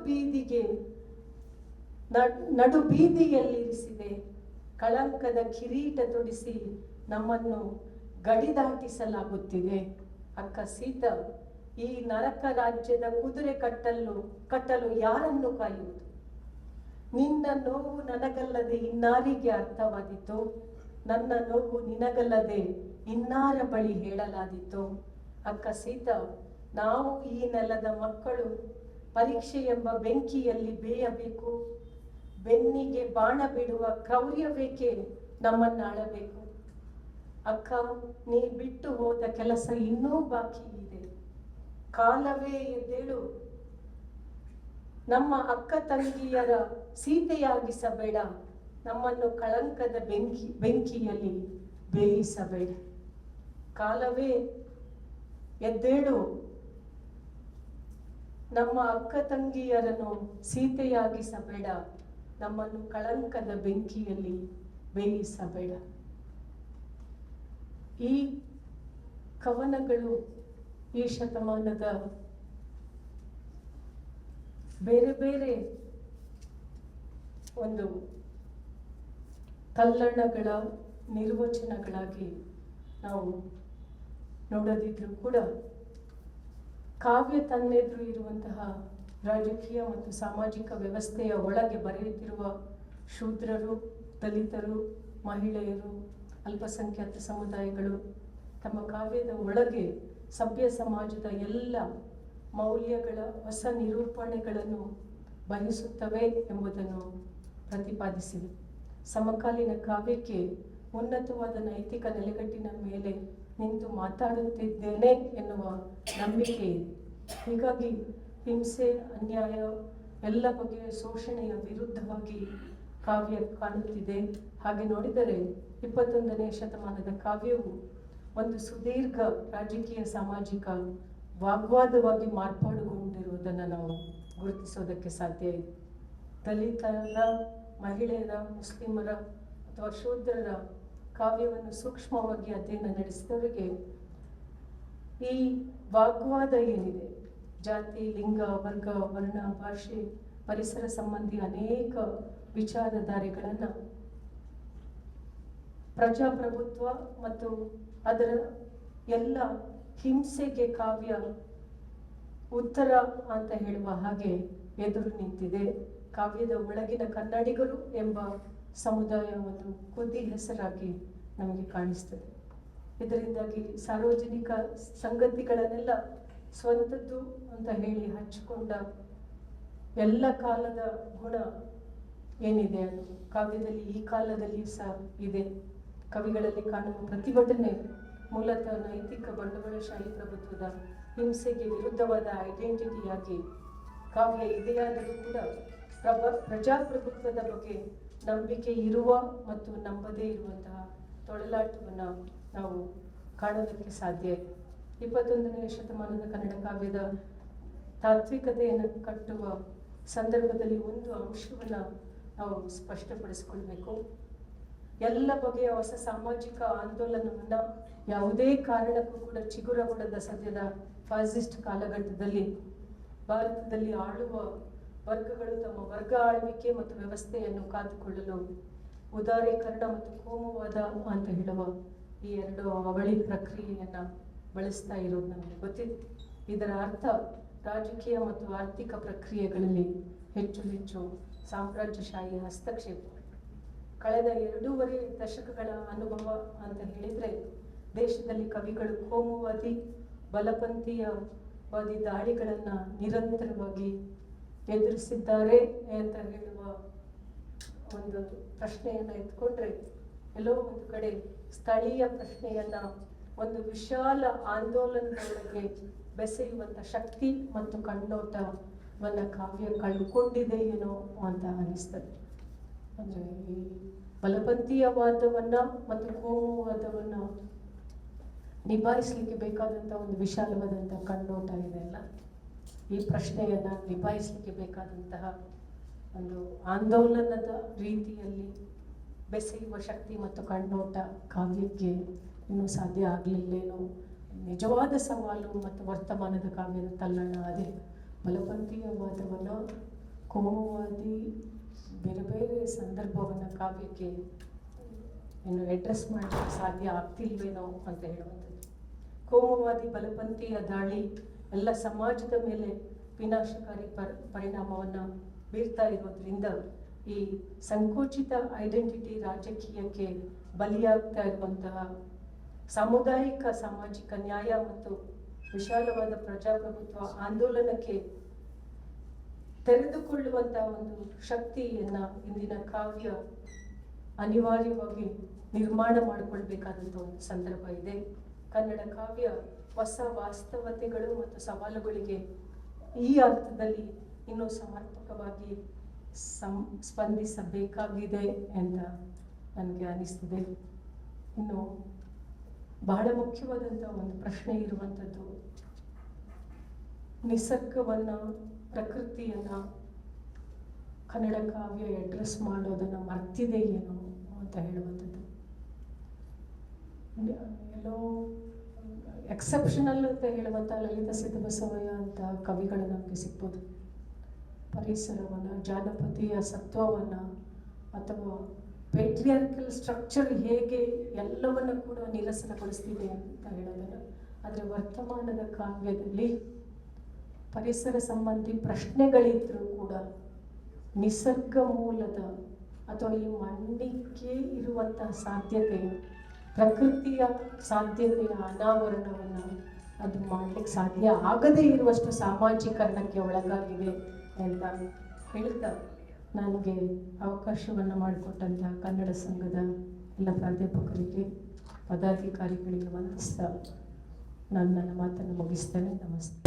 ಬೀದಿಯಲ್ಲಿರಿಸಿದೆ. ಕಳಂಕದ ಕಿರೀಟ ತೊಡಿಸಿ ನಮ್ಮನ್ನು ಗಡಿದಾಟಿಸಲಾಗುತ್ತಿದೆ. ಅಕ್ಕ ಸೀತಾ, ಈ ನರಕ ರಾಜ್ಯದ ಕುದುರೆ ಕಟ್ಟಲು ಯಾರನ್ನು ಕಾಯುವುದು? ನಿನ್ನ ನೋವು ನನಗಲ್ಲದೆ ಇನ್ನಾರಿಗೆ ಅರ್ಥವಾದಿತು? ನನ್ನ ನೋವು ನಿನಗಲ್ಲದೆ ಇನ್ನಾರ ಬಳಿ ಹೇಳಲಾದಿತು? ಅಕ್ಕ ಸೀತಾ, ನಾವು ಈ ನೆಲದ ಮಕ್ಕಳು ಪರೀಕ್ಷೆ ಎಂಬ ಬೆಂಕಿಯಲ್ಲಿ ಬೇಯಬೇಕು. ಬೆನ್ನಿಗೆ ಬಾಣ ಬಿಡುವ ಕ್ರೌರ್ಯವೇಕೆ ನಮ್ಮನ್ನಾಳಬೇಕು? ಅಕ್ಕ, ನೀ ಬಿಟ್ಟು ಹೋದ ಕೆಲಸ ಇನ್ನೂ ಬಾಕಿ ಇದೆ. ಕಾಲವೇ ಎದ್ದೇಳು. ನಮ್ಮ ಅಕ್ಕ ತಂಗಿಯರ ಸೀತೆಯಾಗಿಸಬೇಡ. ನಮ್ಮನ್ನು ಕಳಂಕದ ಬೆಂಕಿಯಲ್ಲಿ ಬೇಯಿಸಬೇಡ. ಕಾಲವೇ ಎದ್ದೇಳು. ನಮ್ಮ ಅಕ್ಕ ತಂಗಿಯರನ್ನು ಸೀತೆಯಾಗಿಸಬೇಡ. ನಮ್ಮನ್ನು ಕಳಂಕದ ಬೆಂಕಿಯಲ್ಲಿ ಬೇಯಿಸಬೇಡ. ಈ ಕವನಗಳು ಈ ಶತಮಾನದ ಬೇರೆ ಬೇರೆ ಒಂದು ತಲ್ಲಣಗಳ ನಿರ್ವಚನಗಳಾಗಿ ನಾವು ನೋಡದಿದ್ರೂ ಕೂಡ ಕಾವ್ಯ ತನ್ನೆದುರು ಇರುವಂತಹ ರಾಜಕೀಯ ಮತ್ತು ಸಾಮಾಜಿಕ ವ್ಯವಸ್ಥೆಯ ಒಳಗೆ ಬರೆಯುತ್ತಿರುವ ಶೂದ್ರರು, ದಲಿತರು, ಮಹಿಳೆಯರು, ಅಲ್ಪಸಂಖ್ಯಾತ ಸಮುದಾಯಗಳು ತಮ್ಮ ಕಾವ್ಯದ ಒಳಗೆ ಸಭ್ಯ ಸಮಾಜದ ಎಲ್ಲ ಮೌಲ್ಯಗಳ ಹೊಸ ನಿರೂಪಣೆಗಳನ್ನು ಬಯಸುತ್ತವೆ ಎಂಬುದನ್ನು ಪ್ರತಿಪಾದಿಸಿದೆ. ಸಮಕಾಲೀನ ಕಾವ್ಯಕ್ಕೆ ಉನ್ನತವಾದ ನೈತಿಕ ನೆಲೆಗಟ್ಟಿನ ಮೇಲೆ ನಿಂತು ಮಾತಾಡುತ್ತಿದ್ದೇನೆ ಎನ್ನುವ ನಂಬಿಕೆ ಇದೆ. ಹೀಗಾಗಿ ಹಿಂಸೆ, ಅನ್ಯಾಯ, ಎಲ್ಲ ಬಗೆಯ ಶೋಷಣೆಯ ವಿರುದ್ಧವಾಗಿ ಕಾವ್ಯ ಕಾಣುತ್ತಿದೆ. ಹಾಗೆ ನೋಡಿದರೆ 21ನೇ ಶತಮಾನದ ಕಾವ್ಯವು ಒಂದು ಸುದೀರ್ಘ ರಾಜಕೀಯ ಸಾಮಾಜಿಕ ವಾಗ್ವಾದವಾಗಿ ಮಾರ್ಪಾಡುಗೊಂಡಿರುವುದನ್ನು ನಾವು ಗುರುತಿಸೋದಕ್ಕೆ ಸಾಧ್ಯ ಇದೆ. ದಲಿತರ, ಮಹಿಳೆಯರ, ಮುಸ್ಲಿಮರ ಅಥವಾ ಶೂದ್ರರ ಕಾವ್ಯವನ್ನು ಸೂಕ್ಷ್ಮವಾಗಿ ಅಧ್ಯಯನ ನಡೆಸಿದವರಿಗೆ ಈ ವಾಗ್ವಾದ ಏನಿದೆ, ಜಾತಿ, ಲಿಂಗ, ವರ್ಗ, ವರ್ಣ, ಭಾಷೆ, ಪರಿಸರ ಸಂಬಂಧಿ ಅನೇಕ ವಿಚಾರಧಾರೆಗಳನ್ನು ಪ್ರಜಾಪ್ರಭುತ್ವ ಮತ್ತು ಅದರ ಎಲ್ಲ ಹಿಂಸೆಗೆ ಕಾವ್ಯ ಉತ್ತರ ಅಂತ ಹೇಳುವ ಹಾಗೆ ಎದುರು ನಿಂತಿದೆ. ಕಾವ್ಯದ ಒಳಗಿನ ಕನ್ನಡಿಗರು ಎಂಬ ಸಮುದಾಯ ಒಂದು ಕೊದ್ದಿ ಹೆಸರಾಗಿ ನಮಗೆ ಕಾಣಿಸ್ತದೆ. ಇದರಿಂದಾಗಿ ಸಾರ್ವಜನಿಕ ಸಂಗತಿಗಳನ್ನೆಲ್ಲ ಸ್ವಂತದ್ದು ಅಂತ ಹೇಳಿ ಹಂಚಿಕೊಂಡ ಎಲ್ಲ ಕಾಲದ ಗುಣ ಏನಿದೆ ಅದು ಕಾವ್ಯದಲ್ಲಿ ಈ ಕಾಲದಲ್ಲಿಯೂ ಸಹ ಇದೆ. ಕವಿಗಳಲ್ಲಿ ಕಾಣುವ ಪ್ರತಿಭಟನೆ ಮೂಲತಃ ನೈತಿಕ ಬಂಡವಾಳಶಾಹಿ ಪ್ರಭುತ್ವದ ಹಿಂಸೆಗೆ ವಿರುದ್ಧವಾದ ಐಡೆಂಟಿಟಿಯಾಗಿ ಕಾವ್ಯ ಇದೆಯಾದರೂ ಕೂಡ ಪ್ರಜಾಪ್ರಭುತ್ವದ ಬಗ್ಗೆ ನಂಬಿಕೆ ಇರುವ ಮತ್ತು ನಂಬದೇ ಇರುವಂತಹ ತೊಳಲಾಟವನ್ನು ನಾವು ಕಾಣೋದಕ್ಕೆ ಸಾಧ್ಯ ಇದೆ. 21ನೇ ಶತಮಾನದ ಕನ್ನಡ ಕಾವ್ಯದ ತಾತ್ವಿಕತೆಯನ್ನು ಕಟ್ಟುವ ಸಂದರ್ಭದಲ್ಲಿ ಒಂದು ಅಂಶವನ್ನು ನಾವು ಸ್ಪಷ್ಟಪಡಿಸಿಕೊಳ್ಬೇಕು. ಎಲ್ಲ ಬಗೆಯ ಹೊಸ ಸಾಮಾಜಿಕ ಆಂದೋಲನವನ್ನು ಯಾವುದೇ ಕಾರಣಕ್ಕೂ ಕೂಡ ಚಿಗುರಗೊಳ್ಳದ ಸದ್ಯದ ಫ್ಯಾಸಿಸ್ಟ್ ಕಾಲಘಟ್ಟದಲ್ಲಿ ಭಾರತದಲ್ಲಿ ಆಳುವ ವರ್ಗಗಳು ತಮ್ಮ ವರ್ಗ ಆಳ್ವಿಕೆ ಮತ್ತು ವ್ಯವಸ್ಥೆಯನ್ನು ಕಾದುಕೊಳ್ಳಲು ಉದಾರೀಕರಣ ಮತ್ತು ಕೋಮುವಾದ ಅಂತ ಹೇಳುವ ಈ ಎರಡು ಅವಳಿ ಪ್ರಕ್ರಿಯೆಯನ್ನು ಬಳಸ್ತಾ ಇರೋದು ನಮಗೆ ಗೊತ್ತಿದೆ. ಇದರ ಅರ್ಥ ರಾಜಕೀಯ ಮತ್ತು ಆರ್ಥಿಕ ಪ್ರಕ್ರಿಯೆಗಳಲ್ಲಿ ಹೆಚ್ಚು ಹೆಚ್ಚು ಸಾಮ್ರಾಜ್ಯಶಾಹಿ ಹಸ್ತಕ್ಷೇಪ. ಕಳೆದ 2.5 ದಶಕಗಳ ಅನುಭವ ಅಂತ ಹೇಳಿದರೆ ದೇಶದಲ್ಲಿ ಕವಿಗಳು ಕೋಮುವಾದಿ, ಬಲಪಂಥೀಯವಾದಿ ದಾಳಿಗಳನ್ನು ನಿರಂತರವಾಗಿ ಎದುರಿಸಿದ್ದಾರೆ ಅಂತ ಹೇಳುವ ಒಂದು ಪ್ರಶ್ನೆಯನ್ನು ಎತ್ಕೊಂಡ್ರೆ ಎಲ್ಲೋ ಒಂದು ಕಡೆ ಸ್ಥಳೀಯ ಪ್ರಶ್ನೆಯನ್ನ ಒಂದು ವಿಶಾಲ ಆಂದೋಲನದೊಳಗೆ ಬೆಸೆಯುವಂಥ ಶಕ್ತಿ ಮತ್ತು ಕಣ್ಣೋಟವನ್ನು ಕಾವ್ಯ ಕಳ್ಕೊಂಡಿದೆಯೇನೋ ಅಂತ ಅನಿಸ್ತದೆ. ಅಂದರೆ ಈ ಬಲಪಂಥೀಯವಾದವನ್ನು ಮತ್ತು ಕೋಮುವಾದವನ್ನು ನಿಭಾಯಿಸಲಿಕ್ಕೆ ಬೇಕಾದಂಥ ಒಂದು ವಿಶಾಲವಾದಂಥ ಕಣ್ಣೋಟ ಇದೆ ಅಲ್ಲ, ಈ ಪ್ರಶ್ನೆಯನ್ನು ನಿಭಾಯಿಸಲಿಕ್ಕೆ ಬೇಕಾದಂತಹ ಒಂದು ಆಂದೋಲನದ ರೀತಿಯಲ್ಲಿ ಬೆಸೆಯುವ ಶಕ್ತಿ ಮತ್ತು ಕಣ್ಣೋಟ ಕಾವ್ಯಕ್ಕೆ ಇನ್ನೂ ಸಾಧ್ಯ ಆಗಲಿಲ್ಲೇನೋ ನಿಜವಾದ ಸವಾಲು ಮತ್ತು ವರ್ತಮಾನದ ಕಾವ್ಯದ ತಲ್ಲಣ ಅದೇ ಬಲಪಂಥೀಯವಾದವನ್ನು, ಕೋಮುವಾದಿ ಬೇರೆ ಬೇರೆ ಸಂದರ್ಭವನ್ನು ಕಾವ್ಯಕ್ಕೆ ಇನ್ನು ಅಡ್ರೆಸ್ ಮಾಡಲಿಕ್ಕೆ ಸಾಧ್ಯ ಆಗ್ತಿಲ್ವೇನೋ ಅಂತ ಹೇಳುವಂಥದ್ದು. ಕೋಮುವಾದಿ ಬಲಪಂಥೀಯ ದಾಳಿ ಎಲ್ಲ ಸಮಾಜದ ಮೇಲೆ ವಿನಾಶಕಾರಿ ಪರಿಣಾಮವನ್ನು ಬೀರ್ತಾ ಇರೋದ್ರಿಂದ ಈ ಸಂಕುಚಿತ ಐಡೆಂಟಿಟಿ ರಾಜಕೀಯಕ್ಕೆ ಬಲಿಯಾಗ್ತಾ ಇರುವಂತಹ ಸಾಮುದಾಯಿಕ ಸಾಮಾಜಿಕ ನ್ಯಾಯ ಮತ್ತು ವಿಶಾಲವಾದ ಪ್ರಜಾಪ್ರಭುತ್ವ ಆಂದೋಲನಕ್ಕೆ ತೆರೆದುಕೊಳ್ಳುವಂತಹ ಒಂದು ಶಕ್ತಿಯನ್ನ ಇಂದಿನ ಕಾವ್ಯ ಅನಿವಾರ್ಯವಾಗಿ ನಿರ್ಮಾಣ ಮಾಡಿಕೊಳ್ಬೇಕಾದಂಥ ಒಂದು ಸಂದರ್ಭ ಇದೆ. ಕನ್ನಡ ಕಾವ್ಯ ಹೊಸ ವಾಸ್ತವತೆಗಳು ಮತ್ತು ಸವಾಲುಗಳಿಗೆ ಈ ಅರ್ಥದಲ್ಲಿ ಇನ್ನೂ ಸಮರ್ಪಕವಾಗಿ ಸ್ಪಂದಿಸಬೇಕಾಗಿದೆ ಅಂತ ನನಗೆ ಅನಿಸ್ತದೆ. ಇನ್ನು ಬಹಳ ಮುಖ್ಯವಾದಂಥ ಒಂದು ಪ್ರಶ್ನೆ ಇರುವಂಥದ್ದು, ನಿಸರ್ಗವನ್ನು, ಪ್ರಕೃತಿಯನ್ನು ಕನ್ನಡ ಕಾವ್ಯ ಅಡ್ರೆಸ್ ಮಾಡೋದನ್ನು ಮರ್ತಿದೆ ಏನು ಅಂತ ಹೇಳುವಂಥದ್ದು. ಎಲ್ಲೋ ಎಕ್ಸೆಪ್ಷನಲ್ ಅಂತ ಹೇಳುವಂಥ ಲಲಿತ ಸಿದ್ದಬಸವಯ್ಯ ಅಂತ ಕವಿಗಳು ನಮಗೆ ಸಿಗ್ಬೋದು. ಪರಿಸರವನ್ನು, ಜಾನಪದೀಯ ಸತ್ವವನ್ನು ಅಥವಾ ಪೇಟ್ರಿಯಾರ್ಕಲ್ ಸ್ಟ್ರಕ್ಚರ್ ಹೇಗೆ ಎಲ್ಲವನ್ನು ಕೂಡ ನಿರಸನಗೊಳಿಸ್ತಿದೆ ಅಂತ ಹೇಳೋದನ್ನು, ಆದರೆ ವರ್ತಮಾನದ ಕಾವ್ಯದಲ್ಲಿ ಪರಿಸರ ಸಂಬಂಧಿ ಪ್ರಶ್ನೆಗಳಿದ್ರೂ ಕೂಡ ನಿಸರ್ಗ ಮೂಲದ ಅಥವಾ ಈ ಮಣ್ಣಿಗೆ ಇರುವಂತಹ ಸಾಧ್ಯತೆಯು, ಪ್ರಕೃತಿಯ ಸಾಧ್ಯತೆಯ ಅನಾವರಣವನ್ನು ಅದು ಮಾಡಲಿಕ್ಕೆ ಸಾಧ್ಯ ಆಗದೇ ಇರುವಷ್ಟು ಸಾಮಾಜೀಕರಣಕ್ಕೆ ಒಳಗಾಗಿದೆ ಅಂತ ಹೇಳ್ತಾ, ನನಗೆ ಅವಕಾಶವನ್ನು ಮಾಡಿಕೊಟ್ಟಂತಹ ಕನ್ನಡ ಸಂಘದ ಎಲ್ಲ ಪ್ರಾಧ್ಯಾಪಕರಿಗೆ, ಪದಾಧಿಕಾರಿಗಳಿಗೆ ವಂದಿಸ್ತಾ ನಾನು ನನ್ನ ಮಾತನ್ನು ಮುಗಿಸ್ತೇನೆ. ನಮಸ್ತೆ.